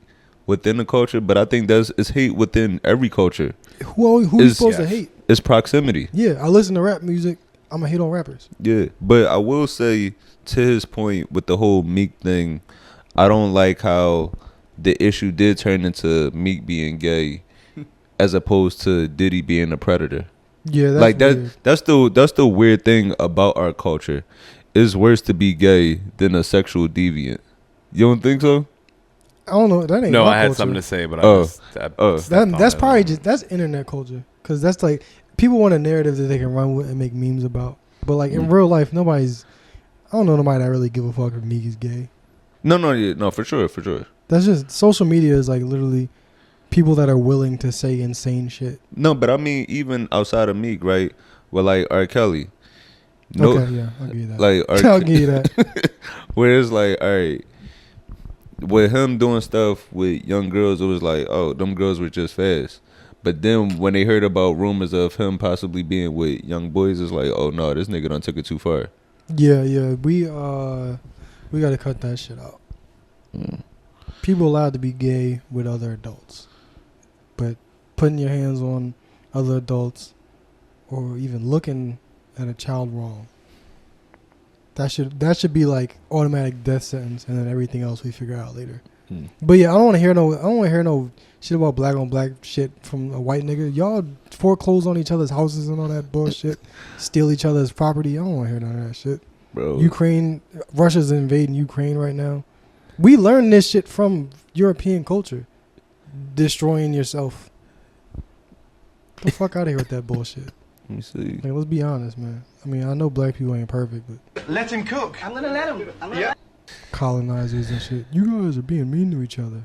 within the culture, but I think it's hate within every culture. Who you Is- supposed to Yes. hate? It's proximity. Yeah, I listen to rap music. I'm gonna hate on rappers. Yeah, but I will say to his point with the whole Meek thing, I don't like how the issue did turn into Meek being gay, as opposed to Diddy being a predator. Yeah, that's Like weird. that's the weird thing about our culture. It's worse to be gay than a sexual deviant. You don't think so? I don't know. That ain't No, my I had culture. something to say, but Oh. I just Oh. stepped on That's it. probably just that's internet culture because that's like people want a narrative that they can run with and make memes about. But like in real life, I don't know nobody that really give a fuck if Meek is gay. No, for sure. That's just social media is like literally people that are willing to say insane shit. No, but I mean even outside of Meek, right? Well, like R. Kelly. No, Okay, yeah, I'll give you that. like I'll give you that. where it's like, all right, with him doing stuff with young girls, it was like, oh, them girls were just fast. But then when they heard about rumors of him possibly being with young boys, it's like, oh no, this nigga done took it too far. Yeah, we gotta cut that shit out. People allowed to be gay with other adults, but putting your hands on other adults or even looking at a child wrong, that should be like automatic death sentence, and then everything else we figure out later. But yeah, I don't want to hear no shit about black on black shit from a white nigga. Y'all foreclose on each other's houses and all that bullshit, steal each other's property. I don't want to hear none of that shit. Bro. Russia's invading Ukraine right now. We learned this shit from European culture. Destroying yourself. Get the fuck out of here with that bullshit. Let me see. Like, let's be honest, man. I mean, I know black people ain't perfect, but Let him cook. I'm gonna let him. colonizers and shit. You guys are being mean to each other.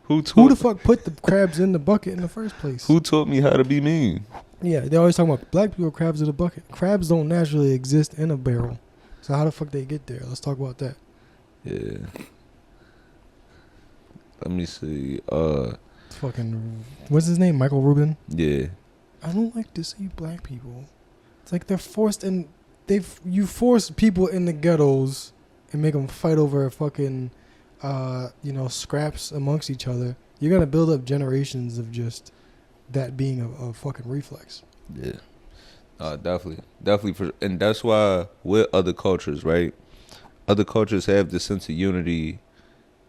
Who Who the fuck put the crabs in the bucket in the first place? Who taught me how to be mean? Yeah, they always talking about black people crabs in the bucket. Crabs don't naturally exist in a barrel. So how the fuck they get there? Let's talk about that. Yeah. Let me see. Fucking, what's his name? Michael Rubin? Yeah. I don't like to see black people. It's like they're forced in. You force people in the ghettos and make them fight over fucking, scraps amongst each other. You're gonna build up generations of just that being a fucking reflex. Yeah. Definitely. And that's why with other cultures, right? Other cultures have this sense of unity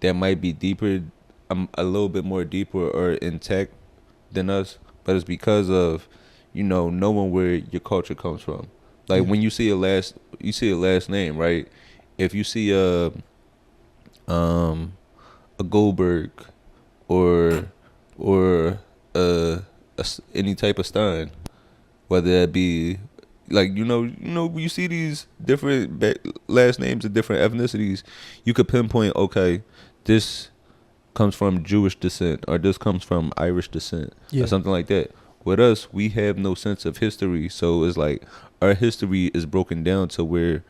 that might be deeper, a little bit more deeper or intact than us, but it's because of, knowing where your culture comes from. Like when you see a last name, right? If you see a Goldberg or any type of stein, whether that be like you see these different last names of different ethnicities. You could pinpoint, okay, this comes from Jewish descent or this comes from Irish descent or something like that. With us, we have no sense of history, so it's like our history is broken down to where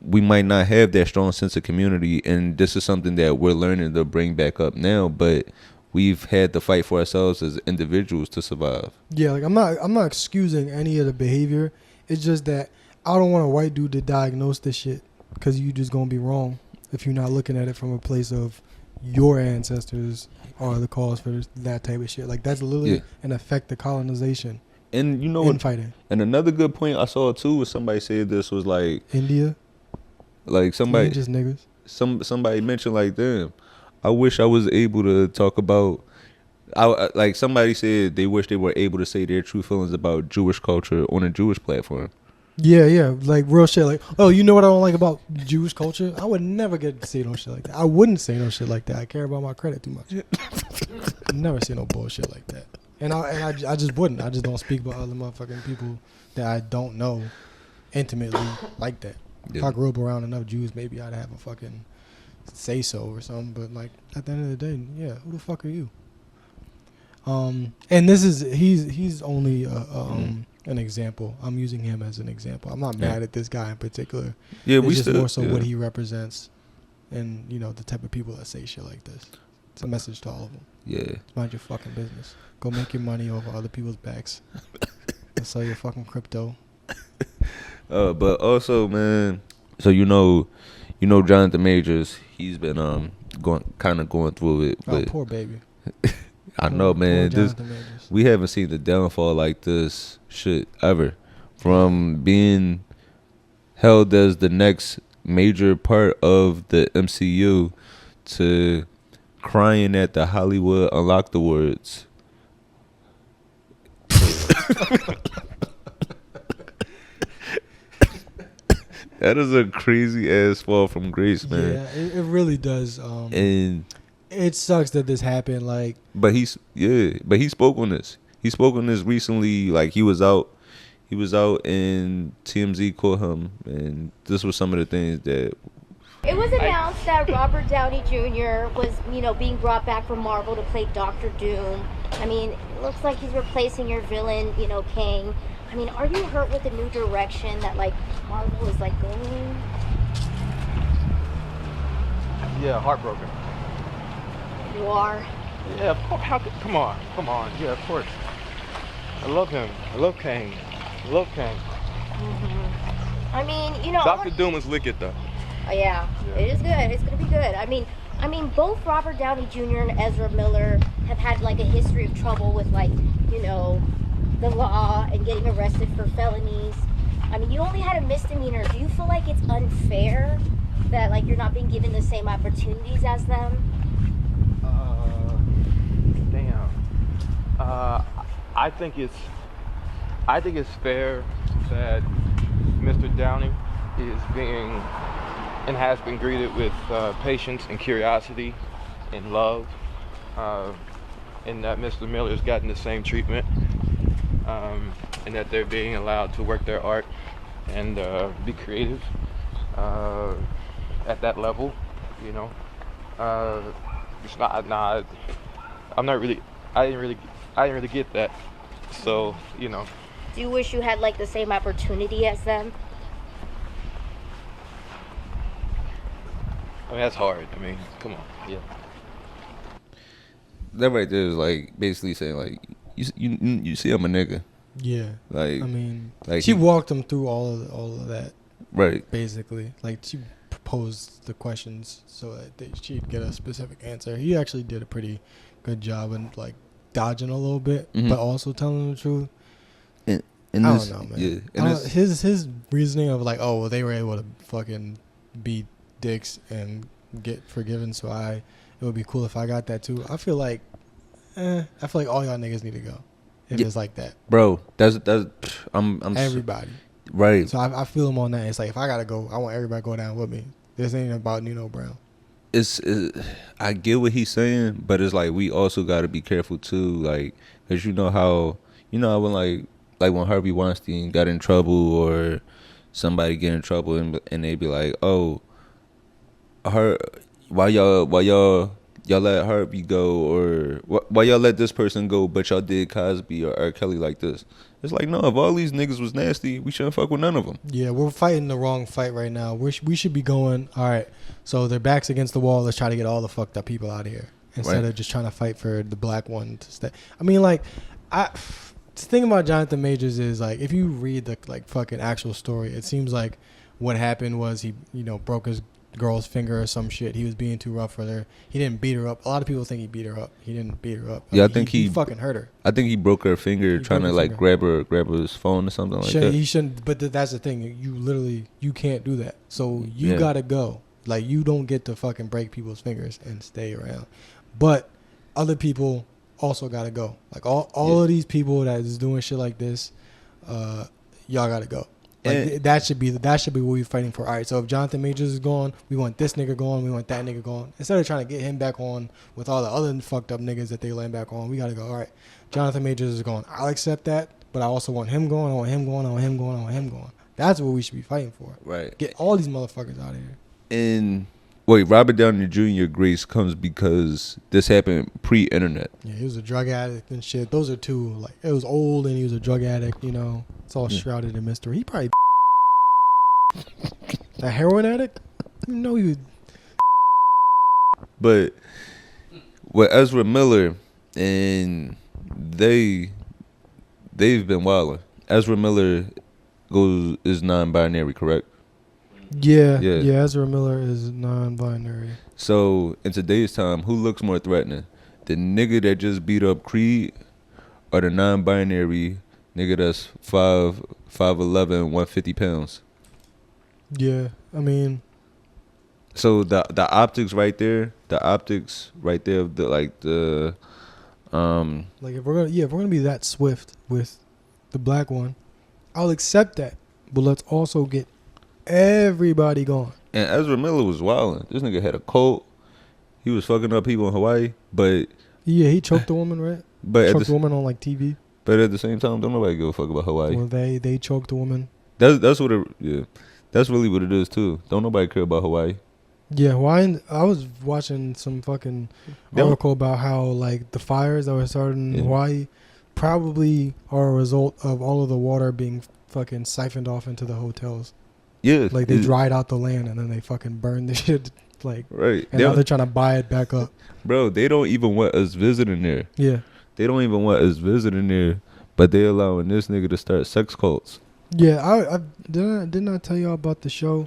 we might not have that strong sense of community, and this is something that we're learning to bring back up now, but we've had to fight for ourselves as individuals to survive. Yeah, like I'm not excusing any of the behavior. It's just that I don't want a white dude to diagnose this shit because you just gonna be wrong if you're not looking at it from a place of your ancestors are the cause for that type of shit. Like that's literally an effect of colonization. And infighting. And another good point I saw too was somebody said this was like India. Like somebody just niggas. Somebody mentioned like, damn, I wish I was able to talk about. Like somebody said they wish they were able to say their true feelings about Jewish culture on a Jewish platform. Yeah, like real shit. Like, oh, you know what I don't like about Jewish culture? I would never get to say no shit like that. I wouldn't say no shit like that. I care about my credit too much. Never say no bullshit like that. And I just wouldn't. I just don't speak about other motherfucking people that I don't know intimately like that. Yeah. If I grew up around enough Jews, maybe I'd have a fucking say so or something. But like at the end of the day, yeah, who the fuck are you? And this is he's only an example. I'm using him as an example. I'm not mad at this guy in particular. Yeah, it's just more so what he represents, and the type of people that say shit like this. It's a message to all of them. Yeah, mind your fucking business. Go make your money over other people's backs. And sell your fucking crypto. But also, man, so Jonathan Majors, he's been going through it. Oh, poor baby. I know, man. We haven't seen the downfall like this shit ever. From being held as the next major part of the MCU to crying at the Hollywood Unlocked Awards. That is a crazy ass fall from grace, man. Yeah, it really does. And it sucks that this happened. Like, but he spoke on this. He spoke on this recently. Like he was out and TMZ caught him, and this was some of the things that. It was announced that Robert Downey Jr. was, being brought back from Marvel to play Doctor Doom. I mean, it looks like he's replacing your villain, Kang. I mean, are you hurt with the new direction that, Marvel is, going? Yeah, heartbroken. You are? Yeah, of course. Come on. Yeah, of course. I love him. I love Kang. Mm-hmm. I mean, Doctor Doom is wicked, though. Oh, yeah, it is good. It's going to be good. I mean, both Robert Downey Jr. and Ezra Miller have had, a history of trouble with, the law and getting arrested for felonies. I mean, you only had a misdemeanor. Do you feel like it's unfair that, you're not being given the same opportunities as them? Damn. I think it's fair that Mr. Downey is being and has been greeted with patience and curiosity and love, and that Mr. Miller's gotten the same treatment, and that they're being allowed to work their art and be creative at that level. It's not. Nah, I'm not really. I didn't really get that. So Do you wish you had the same opportunity as them? I mean, that's hard. I mean, come on, yeah. That right there is basically saying you see I'm a nigga. Yeah. I mean, she walked him through all of that. Right. Basically, she proposed the questions so that she'd get a specific answer. He actually did a pretty good job in dodging a little bit, but also telling the truth. And I don't know, man. Yeah. His reasoning of they were able to fucking beat dicks and get forgiven, so it would be cool if I got that too. I feel like all y'all niggas need to go if it's like that, bro. That's I'm everybody right. So I feel him on that. It's if I gotta go, I want everybody to go down with me. This ain't about Nino Brown. I get what he's saying, but it's like we also got to be careful too, like, because you know how when like when Harvey Weinstein got in trouble or somebody get in trouble and they be like, oh, her, why y'all let Harvey go, or why y'all let this person go, but y'all did Cosby or R. Kelly like this. It's like, no, if all these niggas was nasty, we shouldn't fuck with none of them. Yeah, we're fighting the wrong fight right now. We should be going, all right, so their back's against the wall. Let's try to get all the fucked up people out of here instead of just trying to fight for the black one to stay. I mean, like, the thing about Jonathan Majors is, like, if you read the, like, fucking actual story, it seems like what happened was he, broke his girl's finger or some shit. He was being too rough for her. He didn't beat her up. A lot of people think he beat her up. He didn't beat her up. Yeah, I think he fucking hurt her. I think he broke her finger trying to like grab his phone or something like that. He shouldn't. But that's the thing. You can't do that. So you gotta go. Like, you don't get to fucking break people's fingers and stay around. But other people also gotta go. Like all of these people that is doing shit like this, y'all gotta go. Like, that should be what we're fighting for. All right, so if Jonathan Majors is gone, we want this nigga gone, we want that nigga gone. Instead of trying to get him back on with all the other fucked up niggas that they let back on, we gotta go, all right, Jonathan Majors is gone. I'll accept that, but I also want him going, I want him going, I want him going, I want him going. That's what we should be fighting for. Right. Get all these motherfuckers out of here. And wait, Robert Downey Jr. grace comes because this happened pre-internet. Yeah, he was a drug addict and shit. Those are two, like, it was old and he was a drug addict, It's all shrouded in mystery. He probably a heroin addict? You know he would. But with Ezra Miller, and they've been wilding. Ezra Miller is non-binary, correct? Yeah, Ezra Miller is non-binary. So in today's time, who looks more threatening? The nigga that just beat up Creed, or the non-binary nigga that's 5'11", 150 pounds? Yeah, I mean, so the optics right there, of the like if we're gonna be that swift with the black one, I'll accept that, but let's also get everybody gone. And Ezra Miller was wilding. This nigga had a cold. He was fucking up people in Hawaii, but he choked the woman, right? But choked the woman on like TV. But at the same time, don't nobody give a fuck about Hawaii. Well, they choked the woman. That's what that's really what it is too. Don't nobody care about Hawaii. Yeah, Hawaii. I was watching some fucking article about how, like, the fires that were started in Hawaii probably are a result of all of the water being fucking siphoned off into the hotels. Yeah, like they dried out the land and then they fucking burned the shit. Like, right, and now they're trying to buy it back up. Bro, they don't even want us visiting there. Yeah, they don't even want us visiting there, but they allowing this nigga to start sex cults. Yeah, I didn't I tell y'all about the show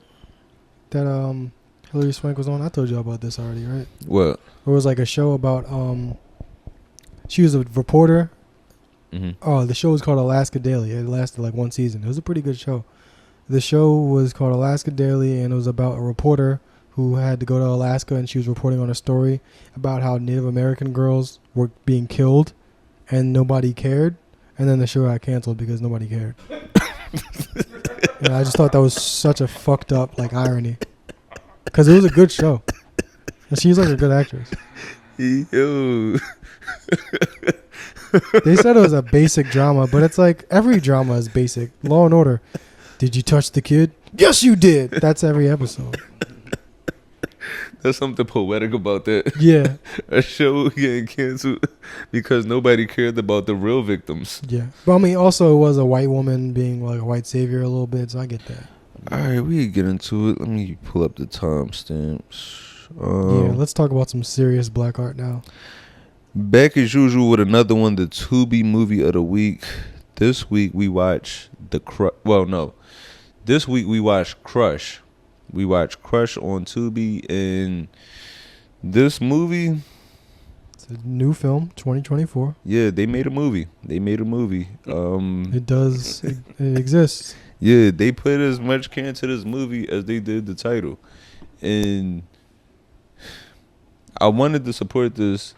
that Hilary Swank was on? I told y'all about this already, right? What? It was like a show about she was a reporter. Mm-hmm. Oh, the show was called Alaska Daily. It lasted like one season. It was a pretty good show. The show was called Alaska Daily, and it was about a reporter who had to go to Alaska, and she was reporting on a story about how Native American girls were being killed, and nobody cared. And then the show got canceled because nobody cared. And I just thought that was such a fucked up, like, irony, because it was a good show, and she's like a good actress. Ew. They said it was a basic drama, but it's like every drama is basic. Law and Order. Did you touch the kid? Yes, you did. That's every episode. There's something poetic about that. Yeah. A show getting canceled because nobody cared about the real victims. Yeah. But I mean, also it was a white woman being like a white savior a little bit, so I get that. All right, we can get into it. Let me pull up the timestamps. Yeah, let's talk about some serious black art now. Back as usual with another one, the Tubi movie of the week. This week we watched This week we watched Crush. We watched Crush on Tubi, and this movie, it's a new film, 2024. Yeah, they made a movie. It does. It exists. Yeah, they put as much care into this movie as they did the title, and I wanted to support this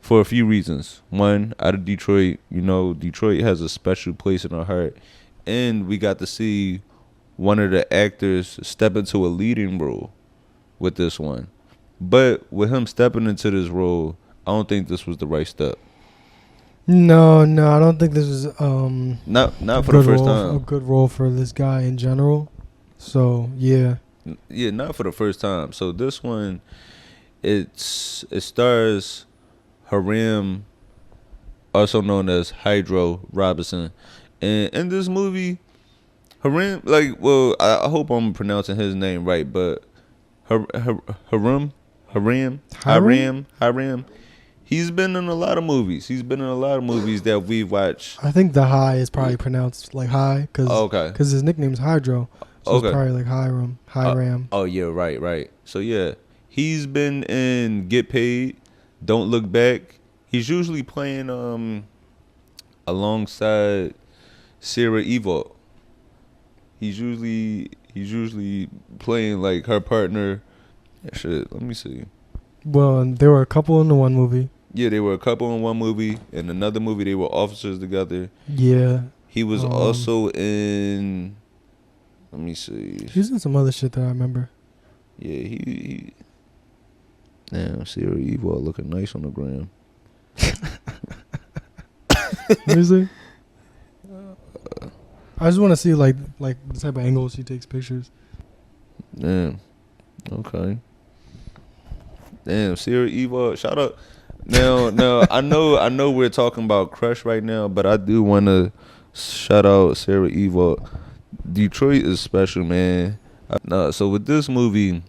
for a few reasons. One, out of Detroit, Detroit has a special place in our heart, and we got to see one of the actors step into a leading role with this one. But with him stepping into this role, I don't think this was the right step. No, I don't think this was Not for the first a time. good role for this guy in general. So yeah, Not for the first time. So this one, it stars Haram, also known as Hydro Robinson, and in this movie, Haram, I hope I'm pronouncing his name right, but Haram, he's been in a lot of movies. He's been in a lot of movies that we've watched. I think the High is probably pronounced like High because his nickname's Hydro. So it's probably like Hiram. Oh yeah, right. So yeah, he's been in Get Paid, Don't Look Back. He's usually playing alongside Sarah Evil. He's usually playing like her partner. Shit, let me see. Well, there were a couple in the one movie. Yeah, they were a couple in one movie. In another movie, they were officers together. Yeah. He was also in. Let me see. He was in some other shit that I remember. Yeah, he damn, Sarah Evil looking nice on the gram. What is it? I just want to see like the type of angles she takes pictures. Damn. Okay. Damn, Sarah Evil. Shout out. Now I know we're talking about Crush right now, but I do want to shout out Sarah Evil. Detroit is special, man. So with this movie,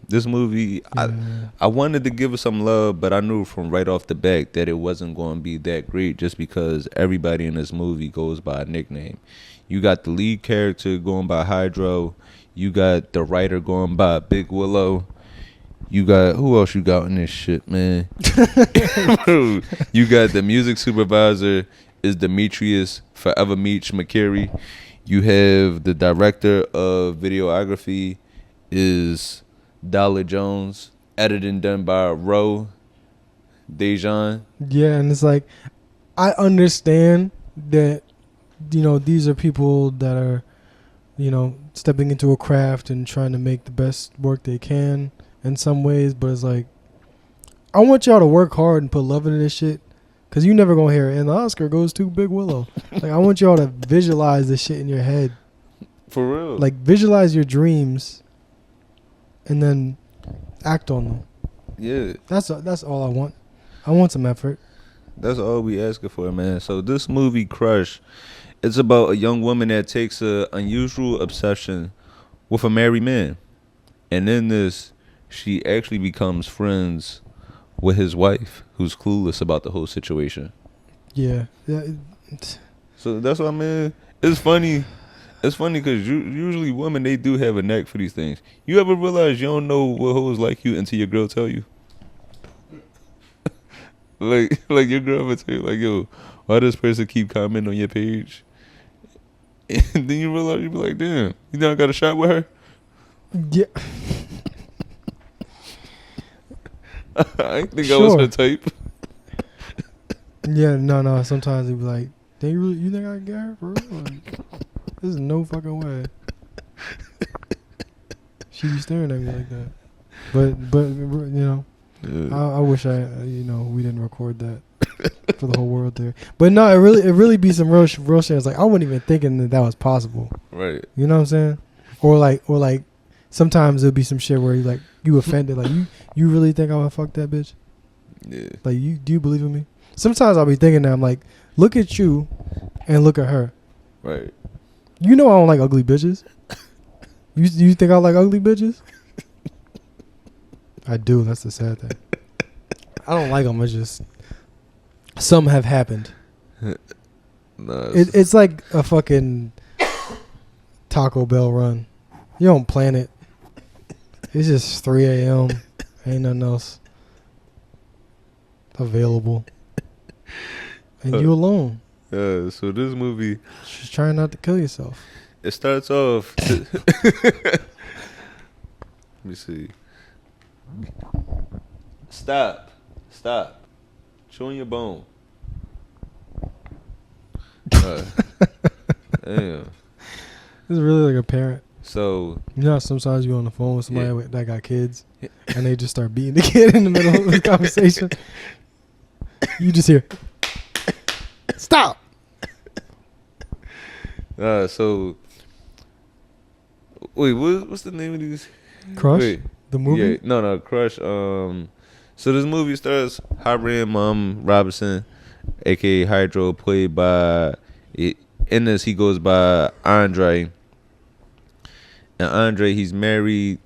I wanted to give it some love, but I knew from right off the bat that it wasn't going to be that great just because everybody in this movie goes by a nickname. You got the lead character going by Hydro. You got the writer going by Big Willow. You got, who else you got in this shit, man? You got the music supervisor is Demetrius Forever Meech McCary. You have the director of videography is Dollar Jones. Editing done by Ro Dejan. Yeah, and it's like, I understand that, these are people that are, stepping into a craft and trying to make the best work they can in some ways, but it's like, I want y'all to work hard and put love into this shit, because you never gonna hear it. And the Oscar goes to Big Willow. Like, I want y'all to visualize this shit in your head. For real. Like, visualize your dreams and then act on them. Yeah. That's all I want. I want some effort. That's all we asking for, man. So this movie, Crush, it's about a young woman that takes an unusual obsession with a married man. And in this, she actually becomes friends with his wife, who's clueless about the whole situation. Yeah. So that's what I mean. It's funny. It's funny because usually women, they do have a knack for these things. You ever realize you don't know what hoes like you until your girl tell you? like your girl would tell you, like, yo, why does this person keep commenting on your page? And then you realize, you be like, damn, you know I got a shot with her? Yeah. I didn't think I was her type. Yeah, no. Sometimes they be like, you think I can get her? For real? Like, there's no fucking way. She be staring at me like that. But I wish we didn't record that for the whole world there. But no, it really be some real shit. It's like, I wasn't even thinking that was possible. Right. You know what I'm saying? Or like sometimes it'll be some shit where you offended. Like, you really think I would fuck that bitch? Yeah. Like, do you believe in me? Sometimes I'll be thinking that, I'm like, look at you and look at her. Right. You know I don't like ugly bitches. You think I like ugly bitches? I do. That's the sad thing. I don't like them. It's just some have happened. No, It's like a fucking Taco Bell run. You don't plan it. It's just 3 a.m. Ain't nothing else available. And you alone. So this movie, Just trying not to kill yourself. it starts off. Let me see. Stop. Chewing your bone. Damn. This is really like a parent. So You know, how sometimes you're on the phone with somebody that got kids, and they just start beating the kid in the middle of the conversation. You just hear, "Stop." So wait, what's the name of these? Crush? Wait, The movie? Yeah, no, Crush. So this movie stars Hiram Robinson, aka Hydro, played by in this he goes by Andre. And Andre, he's married,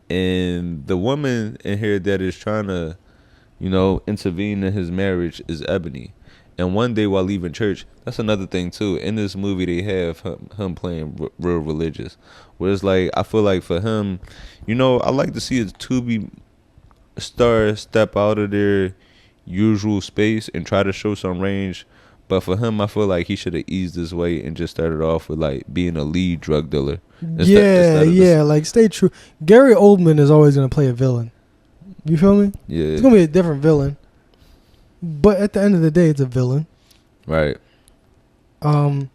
and the woman in here that is trying to, intervene in his marriage is Ebony. And one day while leaving church, that's another thing too. In this movie, they have him playing real religious. Where it's like, I feel like for him, I like to see a Tubi star step out of their usual space and try to show some range. But for him, I feel like he should have eased his way and just started off with like being a lead drug dealer. Like stay true. Gary Oldman is always gonna play a villain. You feel me? Yeah. It's gonna be a different villain. But at the end of the day, it's a villain. Right. Emma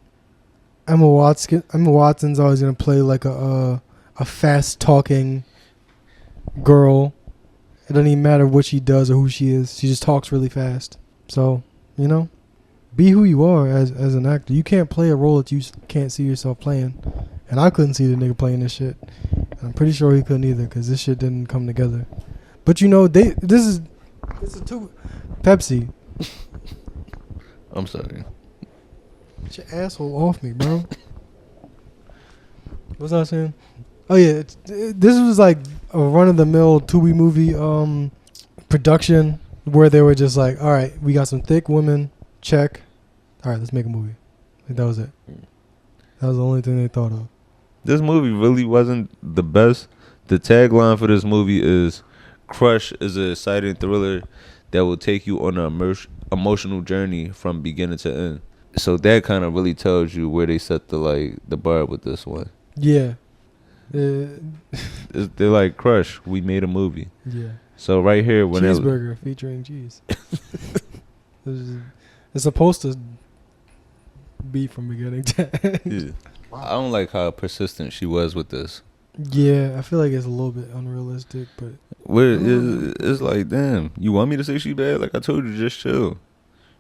Watson's always gonna play like a fast talking girl. It doesn't even matter what she does or who she is. She just talks really fast. So, be who you are as an actor. You can't play a role that you can't see yourself playing. And I couldn't see the nigga playing this shit. And I'm pretty sure he couldn't either because this shit didn't come together. But this is too Pepsi. I'm sorry. Get your asshole off me, bro. What was I saying? Oh yeah, this was like a run-of-the-mill Tubi movie production where they were just like, all right, we got some thick women, check. All right, let's make a movie. I think that was it. That was the only thing they thought of. This movie really wasn't the best. The tagline for this movie is Crush is a exciting thriller that will take you on an emotional journey from beginning to end. So that kind of really tells you where they set the bar with this one. Yeah. They're like, Crush, we made a movie. Yeah. So right here, when cheeseburger featuring cheese. It's supposed to be from beginning to end. Yeah. I don't like how persistent she was with this. Yeah, I feel like it's a little bit unrealistic, but it's like, damn, you want me to say she bad? Like I told you, just chill.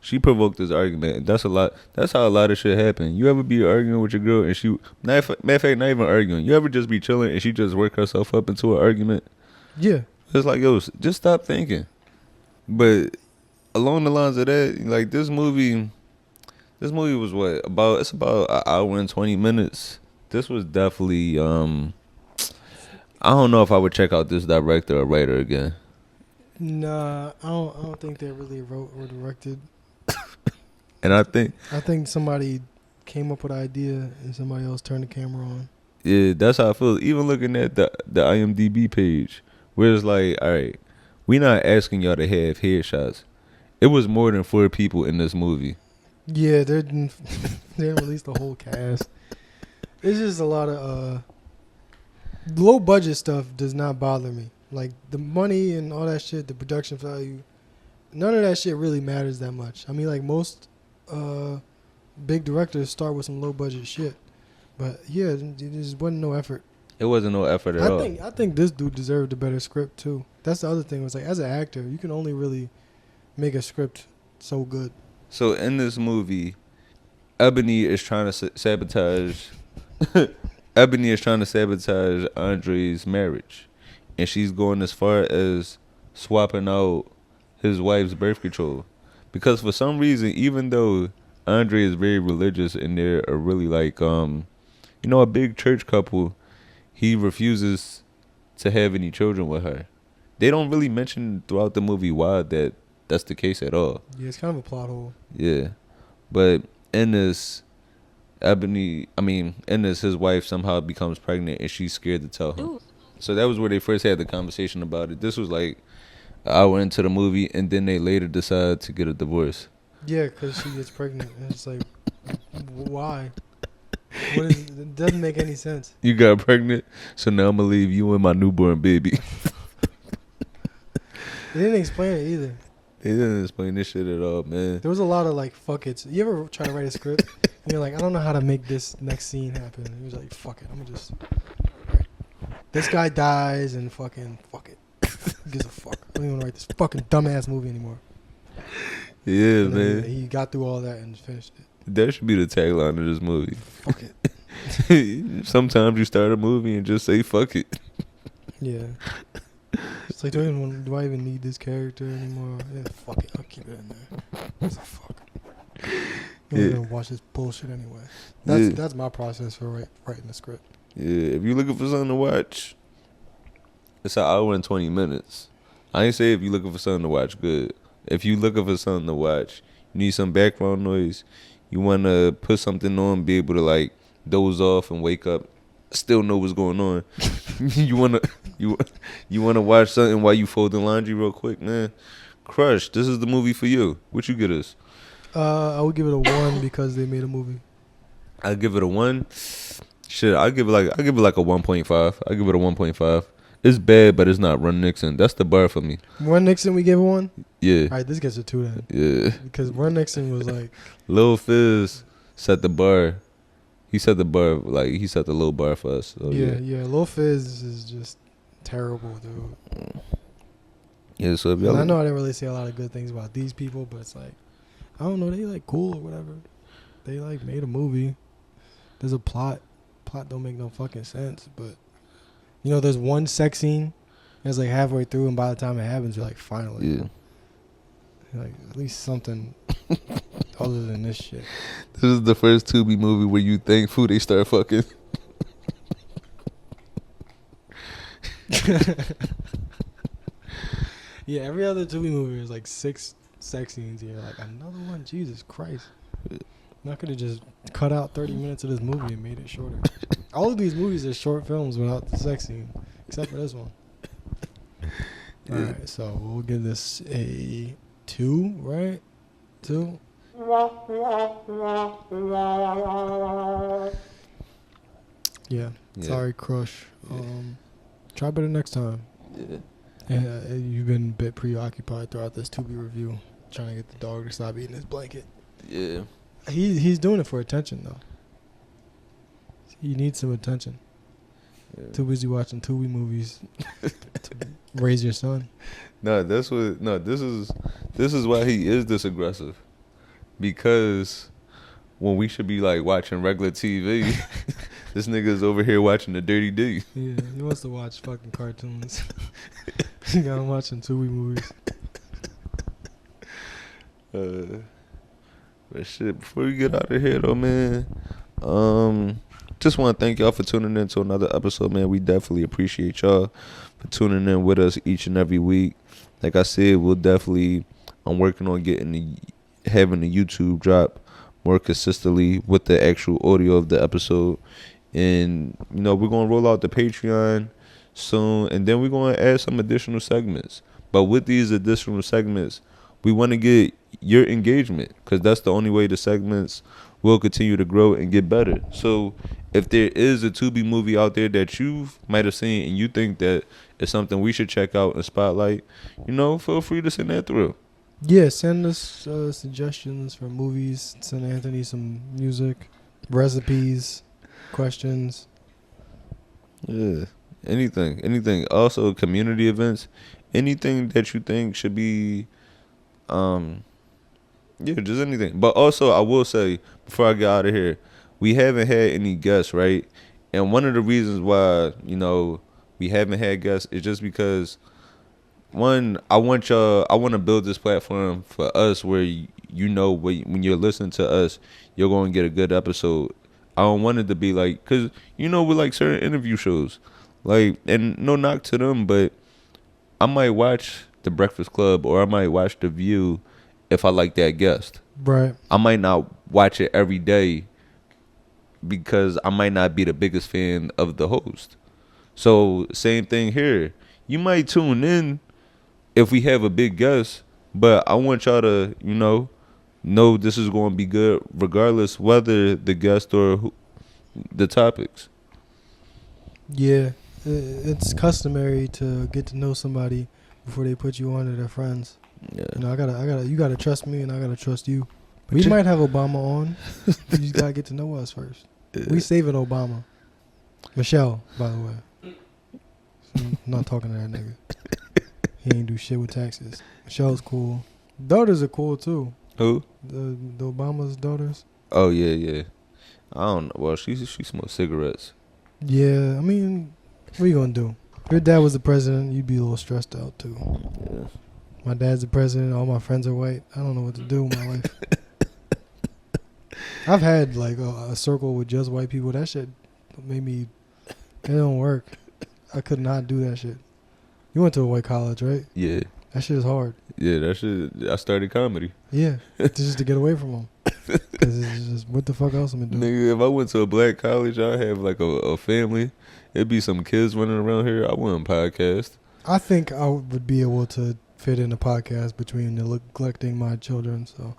She provoked this argument. That's how a lot of shit happen. You ever be arguing with your girl and she, matter of fact, not even arguing. You ever just be chilling and she just work herself up into an argument? Yeah. It's like, yo, just stop thinking. But along the lines of that, like this movie was it's about an hour and 20 minutes. This was definitely, I don't know if I would check out this director or writer again. Nah, I don't think they really wrote or directed. And I think somebody came up with an idea and somebody else turned the camera on. Yeah, that's how I feel. Even looking at the IMDb page, where it's like, all right, we not asking y'all to have headshots. It was more than 4 people in this movie. Yeah, they didn't release the whole cast. It's just a lot of low budget stuff does not bother me. Like the money and all that shit, the production value, none of that shit really matters that much. I mean, like most big directors start with some low budget shit, but yeah, it just wasn't no effort. It wasn't no effort at all. I think this dude deserved a better script too. That's the other thing. Was like, as an actor, you can only really make a script so good. So in this movie, Ebony is trying to sabotage. Ebony is trying to sabotage Andre's marriage, and she's going as far as swapping out his wife's birth control, because for some reason, even though Andre is very religious and they're a really like a big church couple, he refuses to have any children with her. They don't really mention throughout the movie why that's the case at all. Yeah, it's kind of a plot hole. Yeah, but in this, his wife somehow becomes pregnant and she's scared to tell him. Ooh. So that was where they first had the conversation about it. This was like an hour into the movie, and then they later decide to get a divorce. Yeah, because she gets pregnant. And it's like, why? It doesn't make any sense. You got pregnant, so now I'm going to leave you and my newborn baby. They didn't explain it either. They didn't explain this shit at all, man. There was a lot of like, fuck it. You ever try to write a script and you're like, I don't know how to make this next scene happen? And he was like, fuck it. I'm going to just This guy dies and fuck it. Who gives a fuck? I don't even want to write this fucking dumbass movie anymore. Yeah, And man. He got through all that and finished it. That should be the tagline of this movie. Fuck it. Sometimes you start a movie and just say fuck it. Yeah. It's like, do I even need this character anymore? Yeah, fuck it. I'll keep it in there. What the fuck? I'm Yeah. gonna watch this bullshit anyway. Yeah. That's my process for writing the script. Yeah, if you're looking for something to watch, it's an hour and 20 minutes. I ain't say if you're looking for something to watch, good. If you're looking for something to watch, you need some background noise, you want to put something on, be able to like doze off and wake up, still know what's going on. you wanna watch something while you folding laundry real quick, man. Crush, this is the movie for you. What you get us? I would give it a 1 because they made a movie. I give it a 1. Shit, I give it like a 1.5. I give it a 1.5. It's bad, but it's not Run Nixon. That's the bar for me. Run Nixon, we gave it 1. Yeah. All right, this gets a 2 then. Yeah. Because Run Nixon was like, Lil Fizz set the bar. He set the bar, like, he set the low bar for us. So, yeah. Lil Fizz is just terrible, dude. Yeah, so if And y'all. I know I didn't really say a lot of good things about these people, but it's like, I don't know, they like cool or whatever. They like made a movie. There's a plot. Plot don't make no fucking sense, but you know, there's one sex scene that's like halfway through, and by the time it happens, you're like, finally. Yeah. Like, at least something other than this shit. This is the first Tubi movie where you thankful they start fucking. Yeah, every other Tubi movie is like 6 sex scenes, and you're like, another one? Jesus Christ. I could have just cut out 30 minutes of this movie and made it shorter. All of these movies are short films without the sex scene, except for this one. Yeah. Alright, so we'll give this a 2, right? 2? Yeah. Sorry, Crush. Try better next time. Yeah. You've been a bit preoccupied throughout this Tubi review, trying to get the dog to stop eating his blanket. Yeah. He's doing it for attention, though. He needs some attention. Yeah. Too busy watching Tubi movies to raise your son. This is why he is this aggressive. Because when we should be like watching regular TV, this nigga's over here watching the Dirty D. Yeah, he wants to watch fucking cartoons. He got him watching Tubi movies. But shit, before we get out of here though, man, just want to thank y'all for tuning in to another episode, man. We definitely appreciate y'all for tuning in with us each and every week. Like I said, I'm working on having the YouTube drop more consistently with the actual audio of the episode. And, you know, we're going to roll out the Patreon soon, and then we're going to add some additional segments. But with these additional segments, we want to get your engagement, because that's the only way the segments will continue to grow and get better. So if there is a Tubi movie out there that you might have seen and you think that it's something we should check out and spotlight, you know, feel free to send that through. Yeah, send us suggestions for movies. Send Anthony some music, recipes, questions. Yeah, anything. Also, community events, anything that you think should be, just anything. But also, I will say, before I get out of here, we haven't had any guests, right? And one of the reasons why, you know, we haven't had guests is just because, one, I want to build this platform for us where, you know, when you're listening to us, you're going to get a good episode. I don't want it to be like, because, you know, with like certain interview shows, like, and no knock to them, but I might watch The Breakfast Club or I might watch The View if I like that guest. Right. I might not watch it every day because I might not be the biggest fan of the host. So same thing here. You might tune in if we have a big guest, but I want y'all to, you know this is going to be good regardless whether the guest or the topics. Yeah, it's customary to get to know somebody before they put you on to their friends. Yeah. You know, you gotta trust me, and I gotta trust you. We might have Obama on. You just gotta get to know us first. Yeah. We saving Obama. Michelle, by the way. I'm not talking to that nigga. He ain't do shit with taxes. Michelle's cool. Daughters are cool too. Who? The Obama's daughters. Oh yeah. I don't know. Well, she smokes cigarettes. Yeah, I mean, what you gonna do? If your dad was the president, you'd be a little stressed out too. Yeah. My dad's the president. All my friends are white. I don't know what to do with my life. I've had like a circle with just white people. That shit made me. It don't work. I could not do that shit. You went to a white college, right? Yeah. That shit is hard. Yeah, that shit. I started comedy. Yeah, just to get away from them. Because it's just, what the fuck else am I doing? Nigga, if I went to a black college, I'd have like a family. It'd be some kids running around here. I wouldn't podcast. I think I would be able to fit in a podcast between neglecting my children, so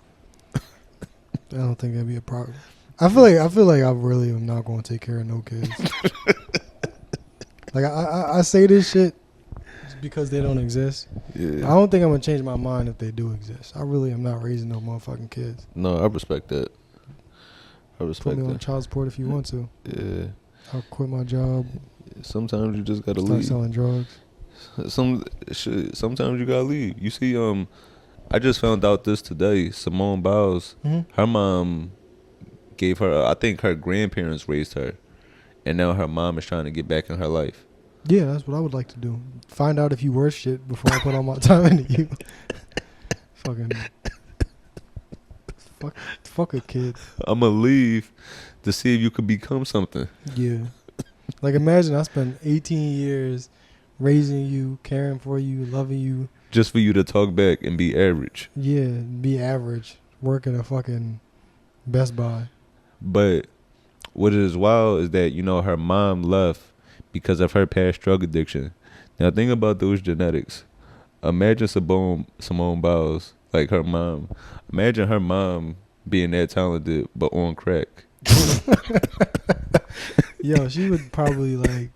I don't think that'd be a problem. I feel like I really am not going to take care of no kids. Like I say this shit just because they don't exist. Yeah. I don't think I'm gonna change my mind if they do exist. I really am not raising no motherfucking kids. No, I respect that. I Put respect me on that. child support if you want to. Yeah. I'll quit my job. Sometimes you just gotta Start leave. selling drugs. Sometimes you gotta leave. You see, I just found out this today. Simone Biles, her mom gave her. I think her grandparents raised her, and now her mom is trying to get back in her life. Yeah, that's what I would like to do. Find out if you were shit before I put all my time into you. Fucking fuck a kid. I'ma leave to see if you could become something. Yeah. Like imagine I spent 18 years raising you, caring for you, loving you. Just for you to talk back and be average. Yeah, be average. Work at a fucking Best Buy. But what is wild is that, her mom left because of her past drug addiction. Now think about those genetics. Imagine Simone Biles, like her mom. Imagine her mom being that talented but on crack. Yo, she would probably like.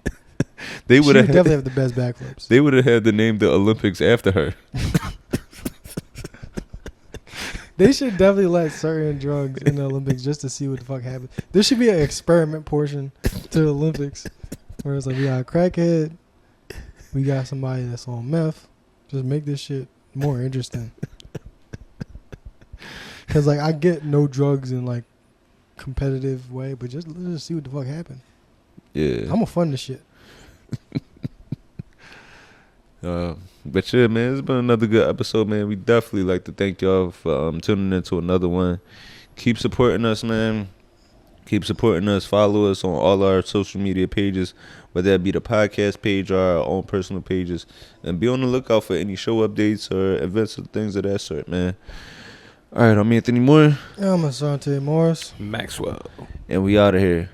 They She would would definitely have the best backflips. They would have had to name the Olympics after her. They should definitely let certain drugs in the Olympics just to see what the fuck happens. There should be an experiment portion to the Olympics where it's like we got a crackhead, we got somebody that's on meth. Just make this shit more interesting. Cause like I get no drugs in like competitive way, but let's just see what the fuck happens. Yeah. I'm gonna fund this shit. But yeah, man, it's been another good episode, man. We definitely like to thank y'all for tuning into another one. Keep supporting us, man. Keep supporting us. Follow us on all our social media pages, whether that be the podcast page or our own personal pages. And be on the lookout for any show updates or events or things of that sort, man. All right, I'm Anthony Moore. I'm Asante Morris. Maxwell. And we out of here.